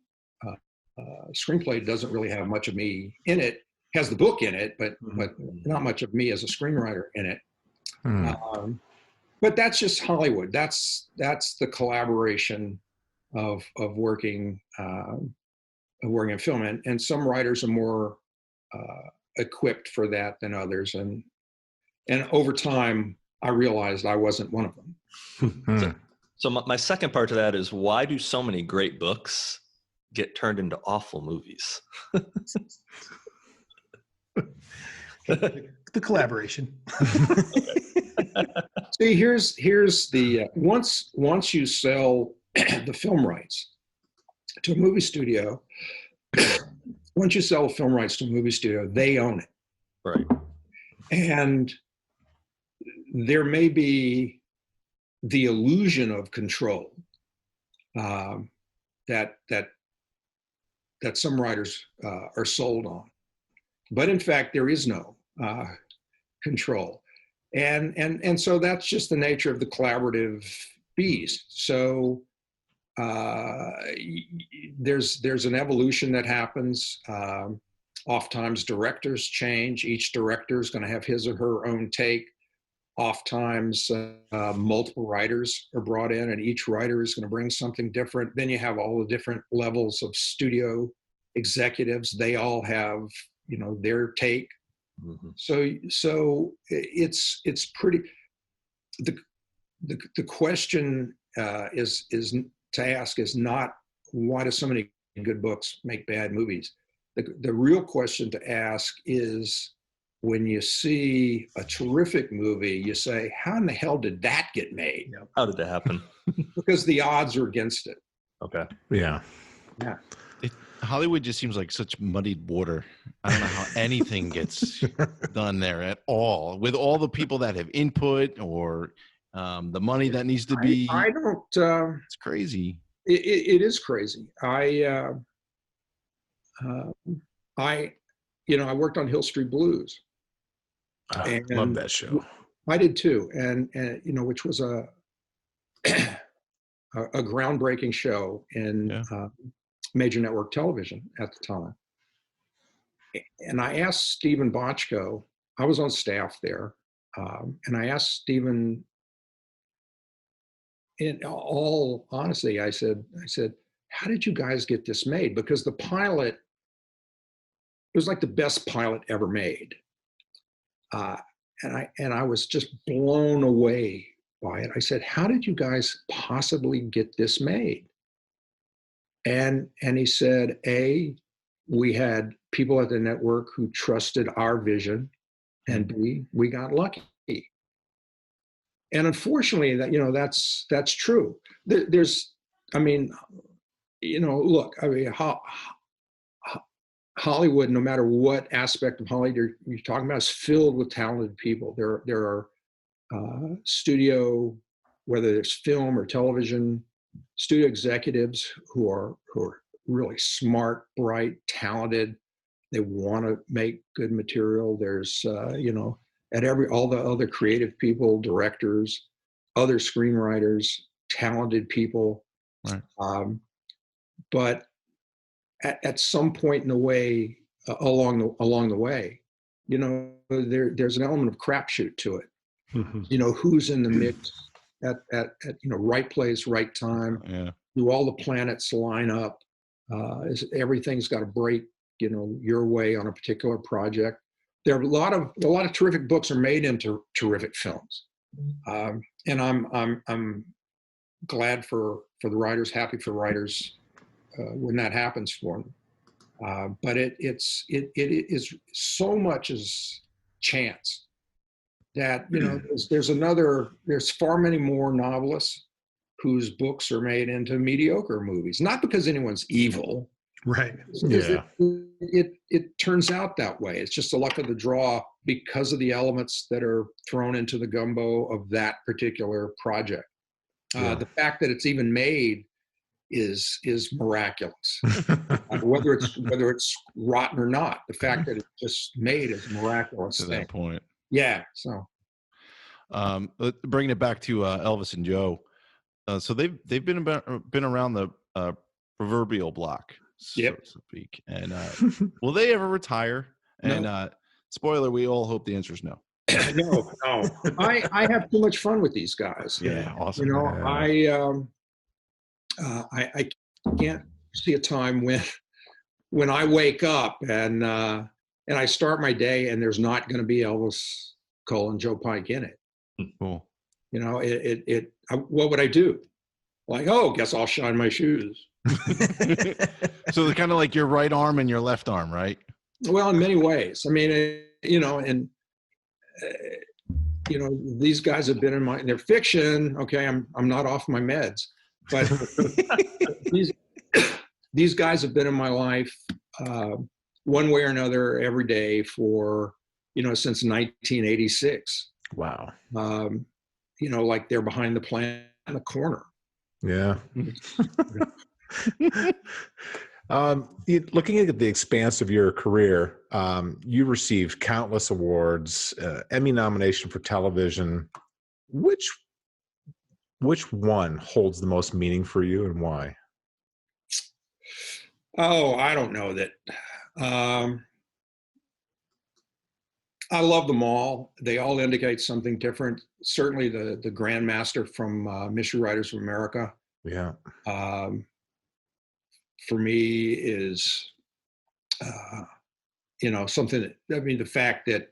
S2: screenplay doesn't really have much of me in it. Has the book in it, but not much of me as a screenwriter in it. But that's just Hollywood. That's the collaboration of working in film, and some writers are more equipped for that than others. And over time, I realized I wasn't one of them.
S3: So my second part to that is, why do so many great books get turned into awful movies?
S1: The collaboration.
S2: See, here's the once you sell the film rights to a movie studio, once you sell the film rights to a movie studio, they own it.
S3: Right.
S2: And there may be the illusion of control that some writers are sold on, but in fact there is no control, and so that's just the nature of the collaborative beast. So there's an evolution that happens. Oftentimes directors change. Each director is going to have his or her own take. Oftentimes multiple writers are brought in, and each writer is going to bring something different. Then you have all the different levels of studio executives. They all have, their take. So it's pretty. The question is to ask is not, why do so many good books make bad movies? The real question to ask is, when you see a terrific movie, you say, how in the hell did that get made?
S3: How did that happen?
S2: Because the odds are against it.
S3: Okay.
S5: Yeah.
S4: Hollywood just seems like such muddied water. I don't know how anything gets done there at all, with all the people that have input or the money that needs to be.
S2: I don't.
S4: It's crazy.
S2: It is crazy. I worked on Hill Street Blues.
S5: I love that show.
S2: I did too, and which was a groundbreaking show in major network television at the time. And I asked Stephen Bochco, I was on staff there, and I asked Stephen, in all honesty, I said, how did you guys get this made? Because the pilot, it was like the best pilot ever made. And I was just blown away by it. I said, how did you guys possibly get this made? And he said, we had people at the network who trusted our vision, and B, we got lucky. And unfortunately, that's true. Hollywood, no matter what aspect of Hollywood you're talking about, is filled with talented people. There are studio, whether it's film or television, studio executives who are really smart, bright, talented. They want to make good material. There's all the other creative people, directors, other screenwriters, talented people.
S4: Right.
S2: But at some point in the way, along the way, there's an element of crapshoot to it. Who's in the mix at right place, right time?
S4: Yeah.
S2: Do all the planets line up? Everything's got to break, your way on a particular project. There are a lot of terrific books are made into terrific films, and I'm glad for the writers, happy for writers when that happens for them. But it is so much as chance that there's far many more novelists whose books are made into mediocre movies, not because anyone's evil.
S1: Right.
S5: Yeah.
S2: It turns out that way. It's just the luck of the draw because of the elements that are thrown into the gumbo of that particular project. The fact that it's even made is miraculous. Whether it's rotten or not, the fact that it's just made is a miraculous
S4: To
S2: thing.
S4: that point.
S2: Yeah. So
S4: Bringing it back to Elvis and Joe. So they've been around the proverbial block, so
S2: Yep.
S4: to speak. And will they ever retire? And spoiler, we all hope the answer is no.
S2: No. I have too much fun with these guys.
S4: Yeah, awesome.
S2: You know,
S5: Yeah.
S2: I can't see a time when I wake up and I start my day and there's not going to be Elvis Cole and Joe Pike in it.
S4: Cool.
S2: You know, what would I do? Like, oh, guess I'll shine my shoes.
S4: So they're kind of like your right arm and your left arm, right?
S2: Well, in many ways. I mean, you know, and you know, these guys have been in their fiction. Okay, I'm not off my meds, but these guys have been in my life one way or another every day for, you know, since 1986.
S5: Wow.
S2: You know, like they're behind the plant in the corner.
S5: Yeah. Looking at the expanse of your career, you received countless awards, Emmy nomination for television. Which one holds the most meaning for you, and why?
S2: Oh, I don't know that. I love them all. They all indicate something different. Certainly the Grandmaster from Mystery Writers of America.
S5: Yeah.
S2: For me is, you know, something that, I mean, the fact that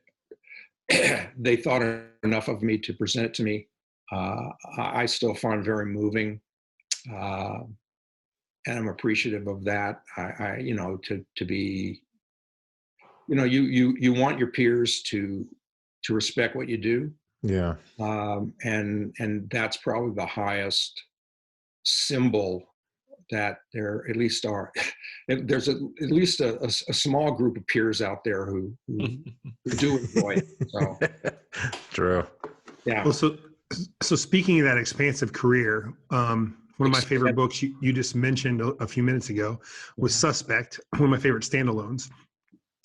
S2: they thought enough of me to present it to me, I still find very moving. And I'm appreciative of that. I you know, to be, you know, you want your peers to respect what you do.
S5: Yeah.
S2: And that's probably the highest symbol that there at least are. There's at least a small group of peers out there who do enjoy it. So
S5: True.
S2: yeah.
S1: Well, so speaking of that expansive career, one of my favorite books you just mentioned a few minutes ago was Suspect, one of my favorite standalones.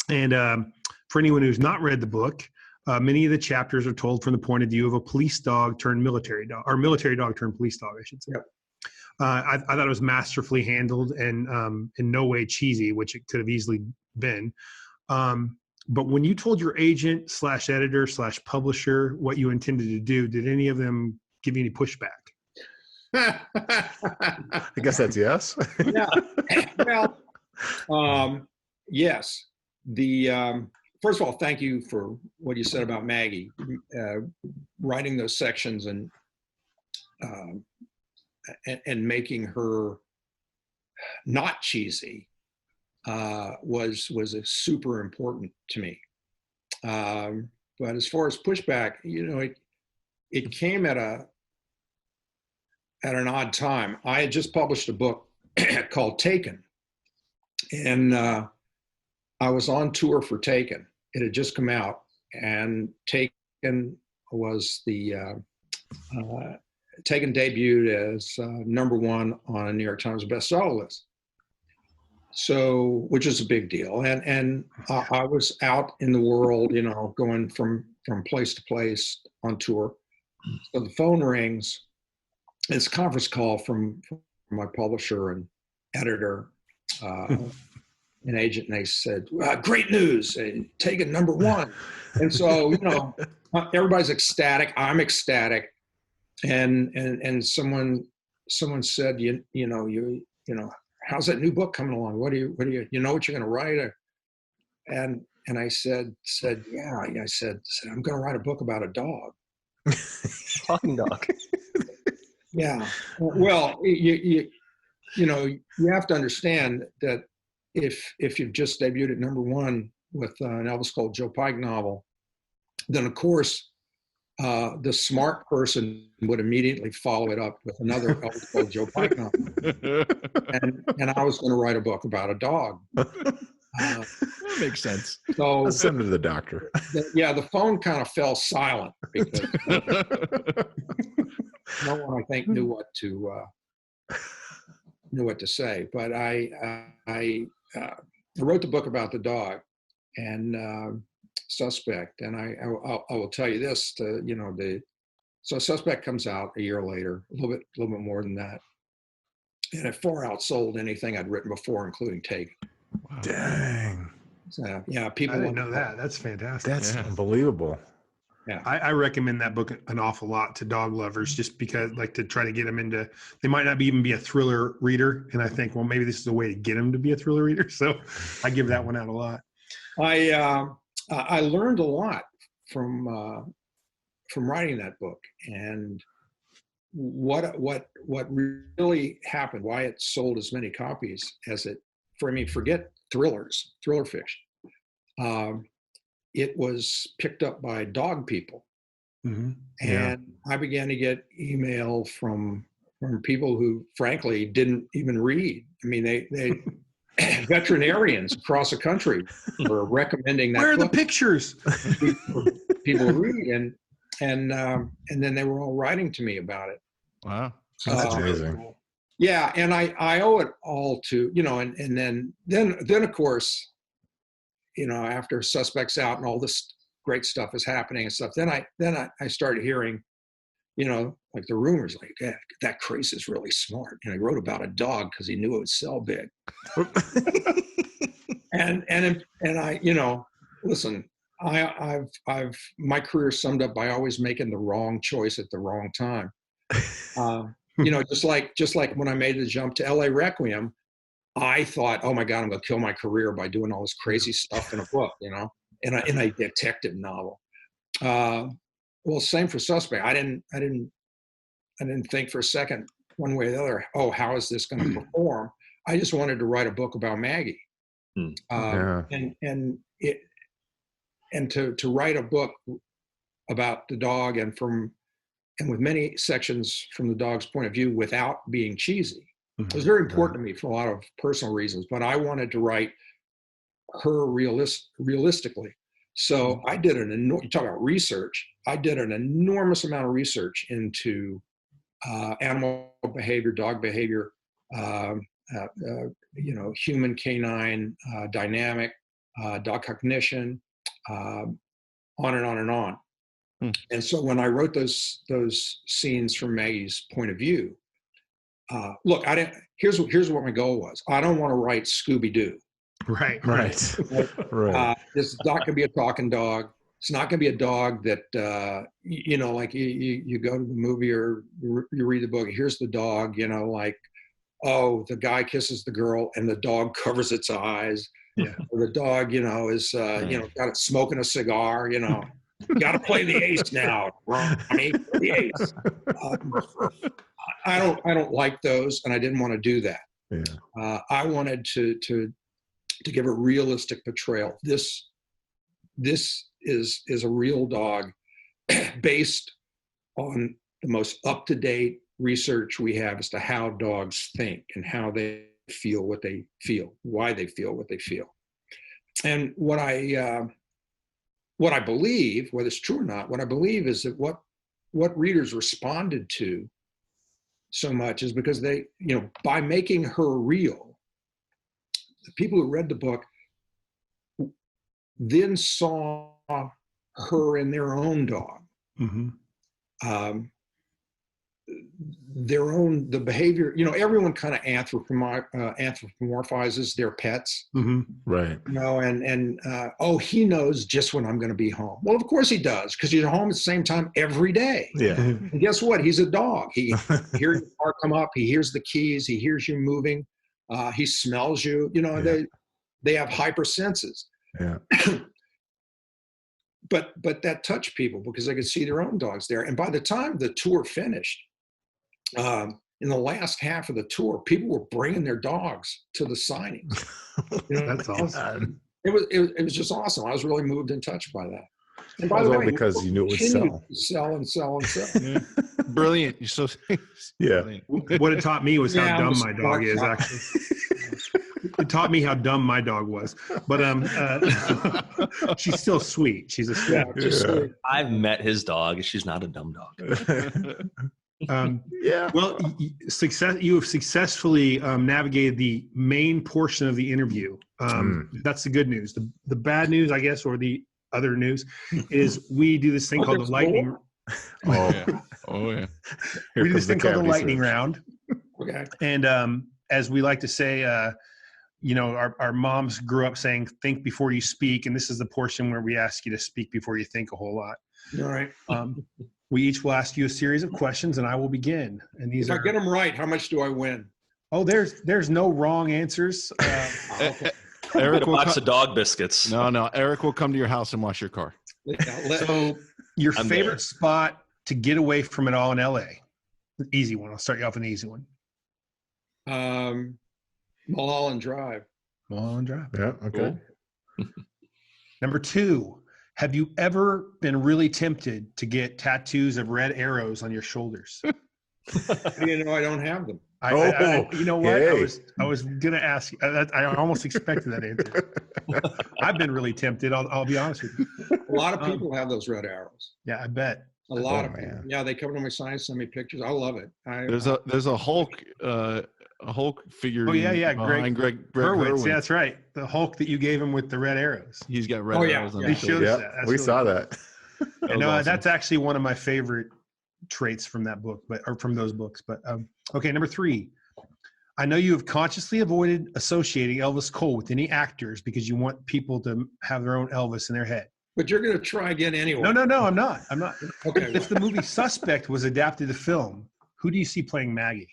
S1: And for anyone who's not read the book, many of the chapters are told from the point of view of a police dog turned military dog, or military dog turned police dog, I should say.
S2: Yep.
S1: I thought it was masterfully handled and in no way cheesy, which it could have easily been. But when you told your agent / editor / publisher what you intended to do, did any of them give you any pushback?
S5: I guess that's yes.
S2: Yeah. Well, yes. First of all, thank you for what you said about Maggie, writing those sections and making her not cheesy was super important to me. But as far as pushback, you know, it came at an odd time. I had just published a book called Taken, and I was on tour for Taken. It had just come out, and Taken was Taken debuted as #1 on a New York Times bestseller list. So, which is a big deal. And I was out in the world, you know, going from place to place on tour. So the phone rings. It's a conference call from my publisher and editor, an agent, and they said, "Great news, Taken #1." And so, you know, everybody's ecstatic. I'm ecstatic. And someone said, you know, how's that new book coming along? What do you know what you're going to write? And I said, yeah. I said, I'm going to write a book about a dog.
S3: Talking dog.
S2: Yeah. Well, you know, you have to understand that if you've just debuted at #1 with an Elvis Cole Joe Pike novel, then of course the smart person would immediately follow it up with another Elvis Cole Joe Pike novel, and I was going to write a book about a dog.
S4: That makes sense.
S2: So
S5: Let's send him to the doctor.
S2: The phone kind of fell silent because no one, I think, knew what to knew what to say. But I wrote the book about the dog and Suspect, and I will tell you this: so Suspect comes out a year later, a little bit more than that, and it far outsold anything I'd written before, including Take.
S5: Wow. Dang.
S2: So yeah, people
S1: I didn't know that. That's fantastic.
S5: That's unbelievable.
S2: Yeah,
S1: I recommend that book an awful lot to dog lovers, just because, like, to try to get them into. They might not even be a thriller reader, and I think, well, maybe this is a way to get them to be a thriller reader. So I give that one out a lot.
S2: I learned a lot from writing that book, and what really happened, why it sold as many copies as it. Forget thriller fiction. It was picked up by dog people, and I began to get email from people who, frankly, didn't even read. I mean, they veterinarians across the country were recommending that.
S1: Where are
S2: book.
S1: the pictures?
S2: People read, and then they were all writing to me about it.
S4: Wow,
S5: that's amazing.
S2: Yeah, and I owe it all to, and then of course, after Suspect's out and all this great stuff is happening and stuff, then I started hearing, like the rumors, like, yeah, that Crais is really smart. And he wrote about a dog because he knew it would sell big. and I, listen, I've my career summed up by always making the wrong choice at the wrong time. Just like when I made the jump to LA Requiem, I thought, oh my God, I'm going to kill my career by doing all this crazy stuff in a book, in a detective novel. Well, same for Suspect. I didn't think for a second one way or the other, oh, how is this going to perform? I just wanted to write a book about Maggie. And to write a book about the dog and with many sections from the dog's point of view without being cheesy. It was very important to me for a lot of personal reasons, but I wanted to write her realistically. So I did you talk about research. I did an enormous amount of research into animal behavior, dog behavior, human canine dynamic, dog cognition, on and on and on. And so when I wrote those scenes from Maggie's point of view, look, here's what my goal was. I don't want to write Scooby-Doo.
S1: Right.
S2: This not going to be a talking dog. It's not going to be a dog that, like you go to the movie or you read the book, here's the dog, like, oh, the guy kisses the girl and the dog covers its eyes. Yeah. Or the dog, is, got it smoking a cigar, got to play the ace now, Ronnie, the ace. I don't like those, and I didn't want to do that. Yeah. I wanted to give a realistic portrayal. This is a real dog based on the most up-to-date research we have as to how dogs think and how they feel what they feel, why they feel what they feel. And what I believe, whether it's true or not, what I believe is that what readers responded to so much is because they, by making her real, the people who read the book then saw her in their own dog. The behavior, everyone kind of anthropomorphizes their pets.
S5: Right.
S2: And he knows just when I'm going to be home. Well, of course he does, because he's home at the same time every day.
S5: Yeah.
S2: And guess what? He's a dog. He hears the car come up. He hears the keys. He hears you moving. He smells you. They have hyper senses.
S5: Yeah.
S2: But that touched people because they could see their own dogs there. And by the time the tour finished, in the last half of the tour, people were bringing their dogs to the signings.
S1: That's awesome.
S2: It was just awesome. I was really moved and touched by that. And by
S5: the
S2: way,
S5: because you knew it would sell.
S2: Sell and sell and sell.
S4: Yeah. Brilliant. You're so
S5: yeah.
S4: Brilliant.
S1: What it taught me was how dumb my dog is, actually. It taught me how dumb my dog was. But she's still sweet. She's a sweet.
S2: Sweet.
S3: I've met his dog. She's not a dumb dog.
S5: Yeah.
S1: Well, you have successfully navigated the main portion of the interview. That's the good news. The bad news, I guess, or the other news, is we do this thing called the lightning.
S4: Oh yeah. Oh yeah.
S5: Here
S1: We do this
S5: comes the
S1: thing called the
S5: cavity
S1: lightning
S5: search.
S1: round,
S2: Okay.
S1: and as we like to say, our moms grew up saying, "Think before you speak," and this is the portion where we ask you to speak before you think a whole lot.
S2: All right.
S1: We each will ask you a series of questions, and I will begin. And these
S2: If I get them right, how much do I win?
S1: Oh, there's no wrong answers.
S2: Okay.
S3: Eric, a
S4: will
S3: box
S4: co-
S3: of dog biscuits.
S4: No, Eric will come to your house and wash your car.
S1: So your
S3: I'm
S1: favorite
S3: there.
S1: spot to get away from it all in LA? Easy one. I'll start you off with an easy one.
S2: Mulholland Drive.
S1: Mulholland Drive.
S5: Yeah. Okay.
S3: Cool.
S1: Number 2, have you ever been really tempted to get tattoos of red arrows on your shoulders?
S2: You know, I don't have them.
S1: You know what?
S5: Hey.
S1: I was gonna ask you. I almost expected that answer. I've been really tempted. I'll be honest with you.
S2: A lot of people have those red arrows.
S1: Yeah, I bet.
S2: A lot
S5: Oh,
S2: of people.
S5: man.
S2: Yeah, they come to my sign, send me pictures. I love it.
S4: There's a Hulk figure.
S1: Oh yeah,
S4: behind Greg
S1: Hurwitz.
S4: Hurwitz.
S1: Yeah, that's right. The Hulk that you gave him with the red arrows.
S4: He's got red
S2: Oh, yeah,
S4: arrows on
S2: yeah.
S4: his
S1: He
S4: shoulder.
S1: showed us
S5: Yeah,
S1: that. That's
S5: we
S1: really
S5: saw
S1: cool.
S5: that.
S1: And
S4: was awesome.
S1: that's actually one of my favorite traits from that book, or from those books. But okay, number 3. I know you have consciously avoided associating Elvis Cole with any actors because you want people to have their own Elvis in their head.
S2: But you're going to try again anyway.
S1: No, I'm not.
S2: Okay.
S1: If the movie Suspect was adapted to film, who do you see playing Maggie?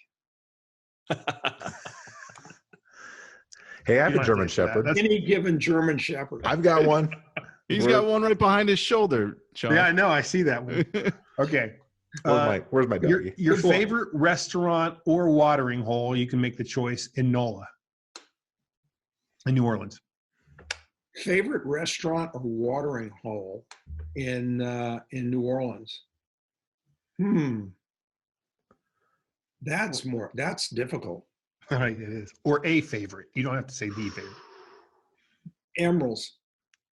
S5: Hey, I have
S1: You
S5: a
S1: don't
S5: German
S1: have to answer that.
S5: Shepherd.
S1: That's-
S2: Any given German Shepherd.
S5: I've got one.
S4: He's got one right behind his shoulder, Sean.
S1: Yeah, I know. I see that one. Okay.
S5: Where's my doggy?
S1: Your
S2: Good one.
S1: favorite restaurant or watering hole, you can make the choice in NOLA, in New Orleans.
S2: Favorite restaurant or watering hole in New Orleans? That's difficult.
S1: Right, it is. Or a favorite. You don't have to say the favorite.
S2: Emeralds.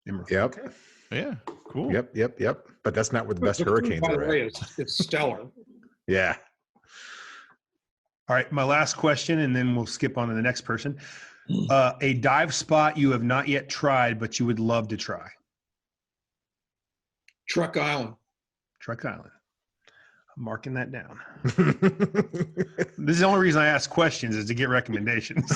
S1: Emerald.
S5: Yep.
S1: Okay.
S4: Yeah, cool.
S5: Yep. But that's not where the best
S2: The food,
S5: hurricanes
S2: by the
S5: are
S2: way,
S5: at.
S2: it's stellar.
S5: Yeah.
S1: All right, my last question, and then we'll skip on to the next person. A dive spot you have not yet tried, but you would love to try.
S2: Truck Island.
S1: Truck Island. I'm marking that down. This is the only reason I ask questions is to get recommendations.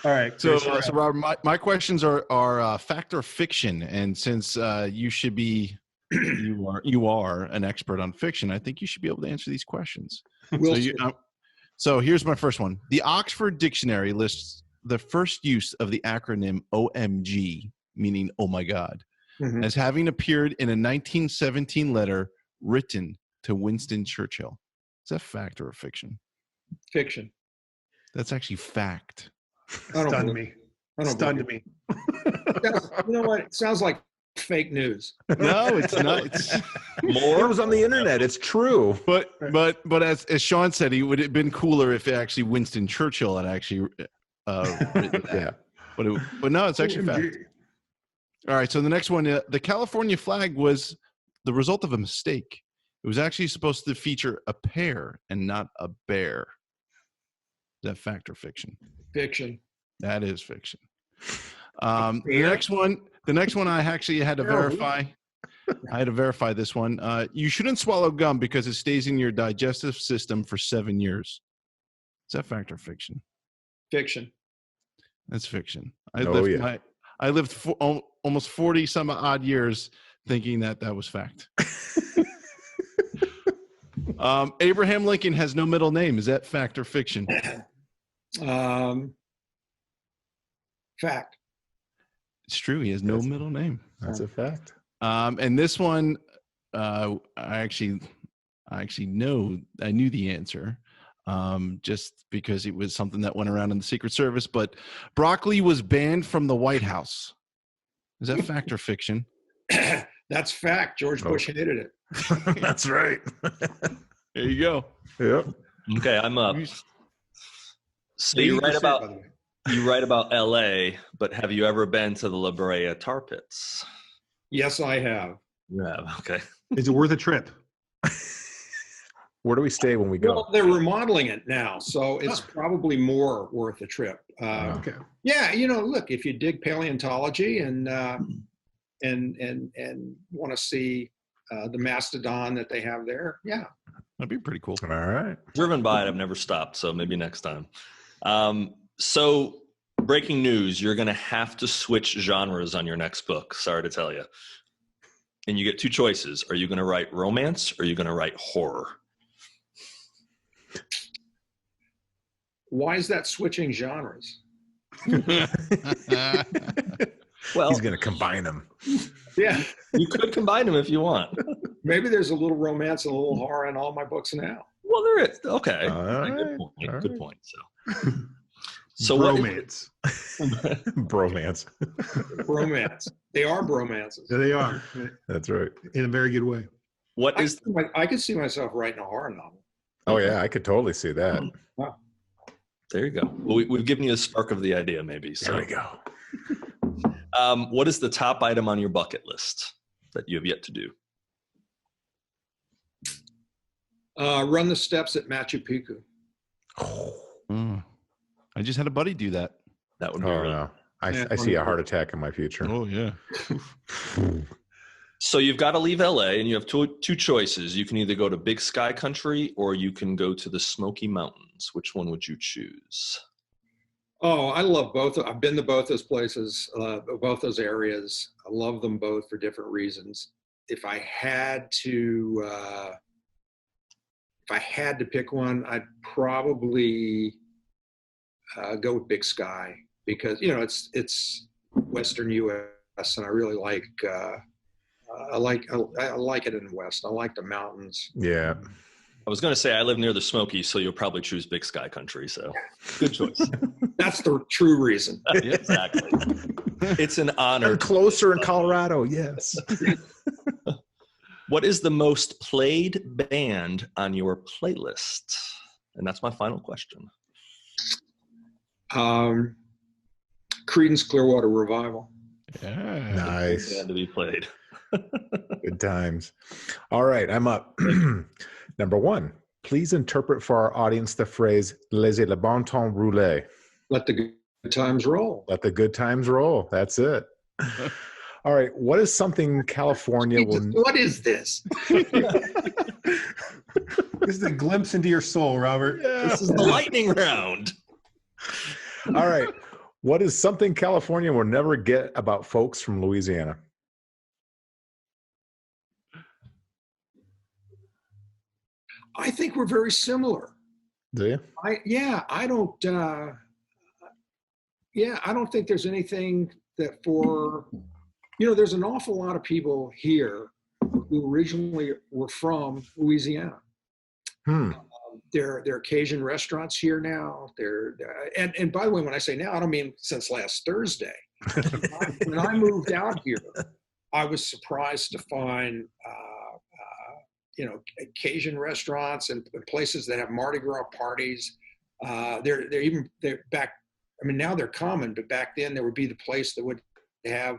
S1: All right.
S4: So,
S1: Chris,
S4: Robert, my questions are fact or fiction, and since you should be, you are an expert on fiction, I think you should be able to answer these questions.
S2: We'll
S4: So,
S2: see.
S4: so here's my first one. The Oxford Dictionary lists the first use of the acronym OMG, meaning "Oh my God,"
S2: Mhm.
S4: as having appeared in a 1917 letter written to Winston Churchill. Is that fact or fiction?
S2: Fiction.
S4: That's actually fact.
S2: I don't
S1: stunned
S2: believe-
S1: me.
S2: I don't
S1: Stunned
S2: believe
S1: me.
S2: it. You know what? It sounds like fake news.
S4: No, it's not. It's,
S5: It was on the internet. It's true.
S4: but as Sean said, he would have been cooler if actually Winston Churchill had actually written that.
S5: Yeah.
S4: But no, it's actually fact. All right. So the next one, the California flag was the result of a mistake. It was actually supposed to feature a pear and not a bear. Is that fact or fiction?
S2: Fiction.
S4: That is fiction. The next one I actually had to verify. I had to verify this one. You shouldn't swallow gum because it stays in your digestive system for 7 years. Is that fact or fiction?
S2: Fiction.
S4: That's fiction.
S5: Oh, yeah.
S4: I lived almost 40 some odd years thinking that was fact. Abraham Lincoln has no middle name. Is that fact or fiction?
S2: Fact.
S4: It's true. He has no middle name.
S5: That's a fact.
S4: And this one, I actually know. I knew the answer, just because it was something that went around in the Secret Service. But broccoli was banned from the White House. Is that fact or fiction?
S2: That's fact. George Bush hated it.
S5: That's right.
S4: There you go.
S5: Yep.
S3: Okay, I'm up. So you
S1: 80%,
S3: write
S1: by
S3: about
S1: the way.
S3: you write about L.A., but have you ever been to the La Brea tar pits?
S2: Yes, I have.
S3: You have. Okay.
S1: Is it worth a trip?
S5: Where do we stay when we go?
S2: Well, they're remodeling it now, so it's probably more worth a trip.
S1: Okay.
S2: Yeah, look, if you dig paleontology and want to see the mastodon that they have there, yeah.
S4: That'd be pretty cool.
S5: All right.
S3: Driven by it, I've never stopped, so maybe next time. So, breaking news, you're going to have to switch genres on your next book. Sorry to tell you. And you get two choices. Are you going to write romance or are you going to write horror?
S2: Why is that switching genres?
S3: Well,
S5: he's going to combine them.
S2: Yeah,
S3: you could combine them if you want.
S2: maybe there's a little romance and a little horror in all my books now.
S3: Well, there is. Okay.
S5: All
S3: Good
S5: right.
S3: point.
S5: All
S3: Good
S5: right.
S3: point. So
S1: Bromance.
S5: Bromance.
S2: Romance. They are bromances.
S1: There they are,
S5: That's right.
S1: in a very good way.
S3: what is
S2: I could see myself writing a horror novel.
S5: Oh yeah, I could totally see that.
S3: there you go. Well, we've given you a spark of the idea, maybe. So
S5: There we go.
S3: what is the top item on your bucket list that you have yet to do?
S2: Run the steps at Machu Picchu.
S4: I just had a buddy do that.
S3: That would be
S5: Oh
S3: really.
S5: no,
S2: Yeah,
S5: I see a heart attack in my future.
S4: Oh yeah.
S3: So you've got to leave LA, and you have two choices. You can either go to Big Sky Country or you can go to the Smoky Mountains. Which one would you choose?
S2: Oh, I love both. I've been to both those places, both those areas. I love them both for different reasons. If I had to pick one, I'd probably go with Big Sky because it's Western U.S. and I really like. I like it in the West. I like the mountains.
S5: Yeah.
S3: I was going to say I live near the Smokies, so you'll probably choose Big Sky Country. So good choice.
S2: That's the true reason.
S3: Yeah, exactly. It's an honor.
S5: They're closer in Colorado. Yes.
S3: What is the most played band on your playlist? And that's my final question.
S2: Creedence Clearwater Revival.
S4: Yeah.
S5: Nice.
S3: Band to be played.
S5: Good times. All right, I'm up. Number one, please interpret for our audience the phrase "laissez le bon temps rouler."
S2: Let the good times roll.
S5: Let the good times roll. That's it. All right, what is something California will?
S2: What is this?
S1: This is a glimpse into your soul, Robert.
S3: This is the lightning round.
S5: All right, what is something California will never get about folks from Louisiana?
S2: I think we're very similar.
S5: Do you?
S2: I don't think there's anything that there's an awful lot of people here who originally were from Louisiana. There are Cajun restaurants here now. And by the way, when I say now, I don't mean since last Thursday. When I moved out here, I was surprised to find Cajun restaurants and places that have Mardi Gras parties. They're back. I mean, now they're common, but back then there would be the place that would have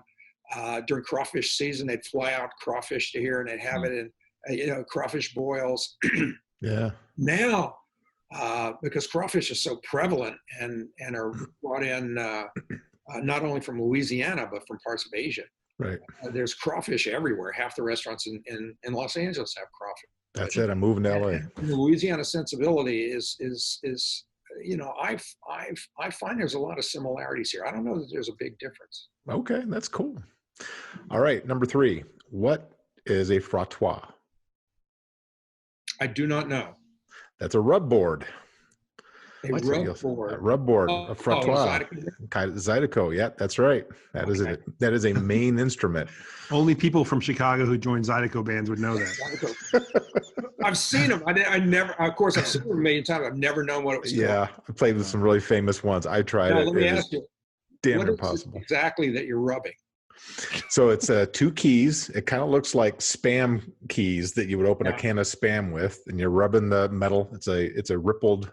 S2: during crawfish season. They'd fly out crawfish to here and they'd have it in crawfish boils.
S5: Yeah.
S2: Now, because crawfish is so prevalent and are brought in not only from Louisiana but from parts of Asia.
S5: Right.
S2: There's crawfish everywhere. Half the restaurants in Los Angeles have crawfish.
S5: That's it. I'm moving to LA.
S2: And the Louisiana sensibility is I find there's a lot of similarities here. I don't know that there's a big difference.
S5: Okay, that's cool. All right, number three. What is a frottoir?
S2: I do not know.
S5: That's a rub board.
S2: A rub board.
S5: A rub board.
S2: Oh,
S5: A frottoir. Zydeco. Yeah, that's right. That is it. That is a main instrument.
S1: Only people from Chicago who join Zydeco bands would know that.
S2: I've seen them. I never. Of course, I've seen them a million times. I've never known what it was.
S5: Yeah, I played with some really famous ones. I tried
S2: Now,
S5: it.
S2: let me
S5: It is
S2: ask you.
S5: damn
S2: What is it
S5: impossible.
S2: exactly that you're rubbing?
S5: So it's two keys. It kind of looks like Spam keys that you would open a
S2: Yeah.
S5: can of Spam with, and you're rubbing the metal. It's a rippled.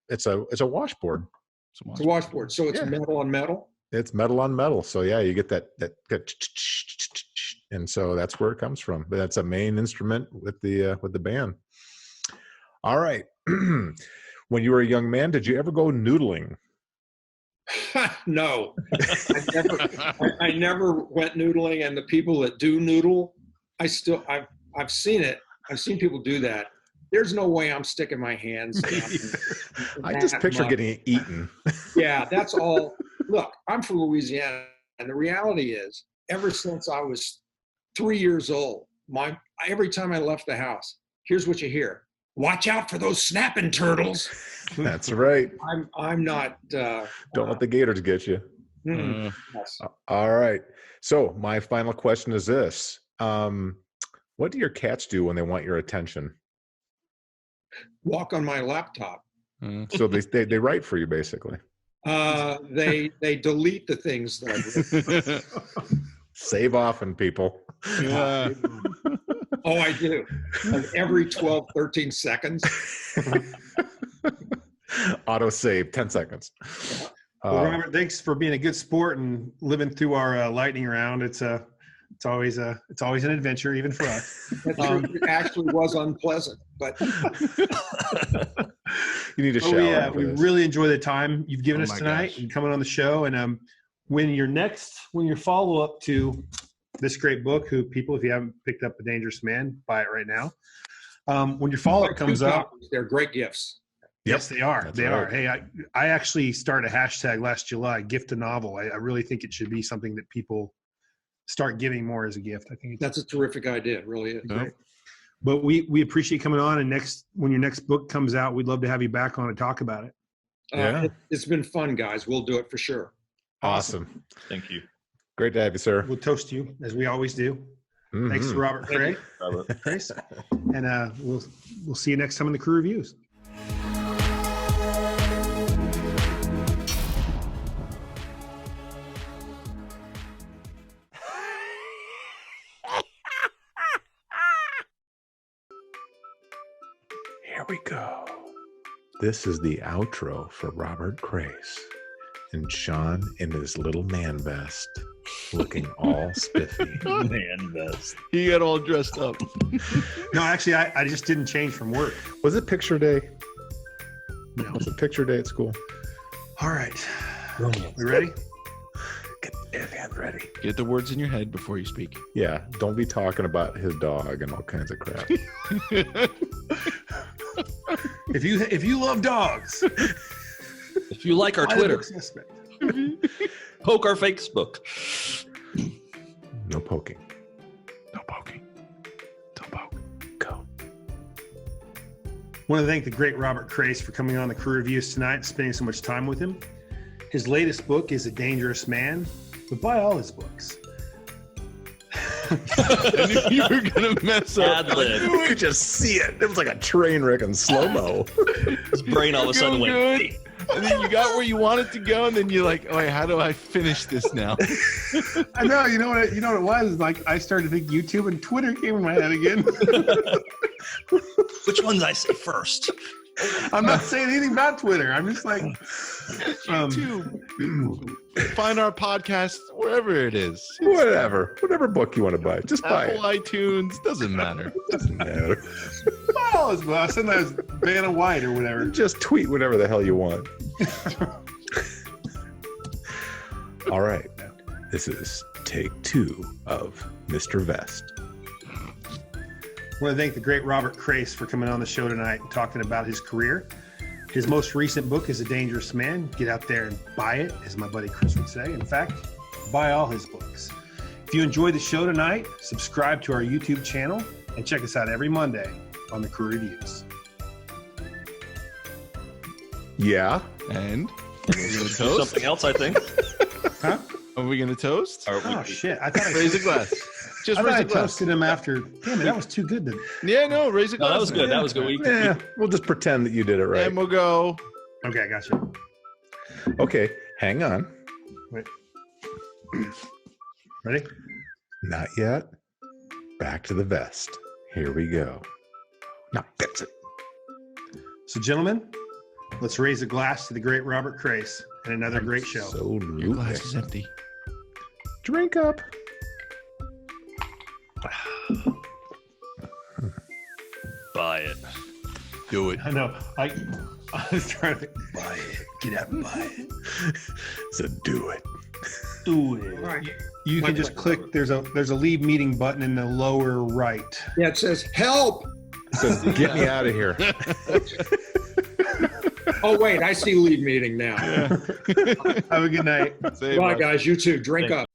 S5: It's a washboard.
S2: It's a washboard. So it's
S5: Yeah.
S2: metal on metal.
S5: It's metal on metal. So yeah, you get that And so that's where it comes from. But that's a main instrument with the band. All right. When you were a young man, did you ever go noodling?
S2: No, I never went noodling. And the people that do noodle, I've seen it. I've seen people do that. There's no way I'm sticking my hands in
S5: I just picture getting it eaten.
S2: Yeah, that's all. Look, I'm from Louisiana, and the reality is, ever since I was 3 years old, every time I left the house, here's what you hear: "Watch out for those snapping turtles."
S5: That's right.
S2: I'm not.
S5: Don't let the gators get you.
S2: Yes.
S5: All right. So my final question is this: what do your cats do when they want your attention?
S2: Walk on my laptop.
S5: So they write for you, basically.
S2: They delete the things that I've written.
S5: Save often, people.
S4: Yeah.
S2: Oh, I do. Like every 12, 13 seconds.
S5: Auto save 10 seconds.
S1: Well, Robert, thanks for being a good sport and living through our lightning round. It's always an adventure, even for us.
S2: It actually was unpleasant, but
S5: you need a shower.
S1: We really enjoy the time you've given us tonight
S4: gosh.
S1: and coming on the show. And when your follow up to this great book, if you haven't picked up A Dangerous Man, buy it right now. When your follow up comes up,
S2: they're great gifts.
S1: Yes, they are.
S5: That's
S1: they
S5: right.
S1: are. Hey, I actually started a hashtag last July, gift a novel. I really think it should be something that people start giving more as a gift. I think
S2: That's a terrific idea. It really is.
S1: great. But we appreciate you coming on, and when your next book comes out, we'd love to have you back on and talk about it.
S5: Yeah.
S2: It's been fun, guys. We'll do it for sure.
S5: Awesome.
S3: Thank you.
S5: Great to have you, sir.
S1: We'll toast you as we always do.
S5: Mhm.
S1: Thanks to Robert Crais. And we'll see you next time in the Crew Reviews.
S5: Here we go. This is the outro for Robert Crais and Sean in his little man vest, looking all spiffy.
S3: Man, best.
S4: He got all dressed up.
S1: No, actually, I just didn't change from work.
S5: Was it picture day?
S1: No.
S5: Was it picture day at school?
S1: All right. We ready?
S5: Get everything ready.
S4: Get the words in your head before you speak.
S5: Yeah, don't be talking about his dog and all kinds of crap.
S1: If you love dogs,
S3: If you like our
S1: buy the
S3: Twitter,
S1: book Suspect.
S3: poke our Facebook.
S5: No poking. No poking. Don't poke. Go.
S1: Want to thank the great Robert Crais for coming on the Crew Reviews tonight and spending so much time with him. His latest book is A Dangerous Man, but buy all his books.
S4: I knew you were going to mess up.
S3: Ad-lib.
S5: You could just see it. It was like a train wreck in slow-mo.
S3: His brain all of a sudden went.
S4: Good. And then you got where you wanted to go, and then you're like, "Oh, wait, how do I finish this now?"
S1: I know. You know what it was? Like I started to think YouTube and Twitter came in my head again.
S3: Which ones I say first?
S1: I'm not saying anything about Twitter. I'm just like,
S4: YouTube. Find our podcast wherever it is.
S5: Whatever book you want to buy. Just buy
S4: Apple,
S5: it.
S4: iTunes, doesn't matter.
S5: Doesn't matter.
S1: oh, it's well, sometimes Vanna White or whatever.
S5: Just tweet whatever the hell you want. All right. This is take 2 of Mr. Vest.
S1: I want to thank the great Robert Crais for coming on the show tonight and talking about his career. His most recent book is A Dangerous Man. Get out there and buy it, as my buddy Chris would say. In fact, buy all his books. If you enjoyed the show tonight, subscribe to our YouTube channel and check us out every Monday on the Crew Reviews.
S5: Yeah.
S4: And
S3: We're going to do something else, I think.
S1: Huh?
S4: are we going to toast?
S1: Oh, shit. I thought
S4: Raise a glass. Just
S1: I
S4: raise a glass.
S1: toasted him after. Damn it, that was too good.
S4: Yeah, no, raise a glass.
S3: No, that was good. That was good.
S5: Yeah, we'll just pretend that you did it right.
S4: And we'll go.
S1: Okay, I got you.
S5: Okay, hang on.
S1: Wait. Ready?
S5: Not yet. Back to the vest. Here we go. Now fix it.
S1: So, gentlemen, let's raise a glass to the great Robert Crais and another great show.
S5: So
S4: Your glass is empty.
S5: drink up.
S3: Buy it.
S4: Do it.
S1: I know. I was trying to buy it. Get out and buy it.
S5: So do it.
S1: Do it.
S2: All right.
S1: You can just click. There's a leave meeting button in the lower right.
S2: Yeah, it says help.
S5: It says, get me out of here.
S2: Oh, wait, I see leave meeting now.
S1: Have a good night.
S2: Bye, guys. You too. Drink up.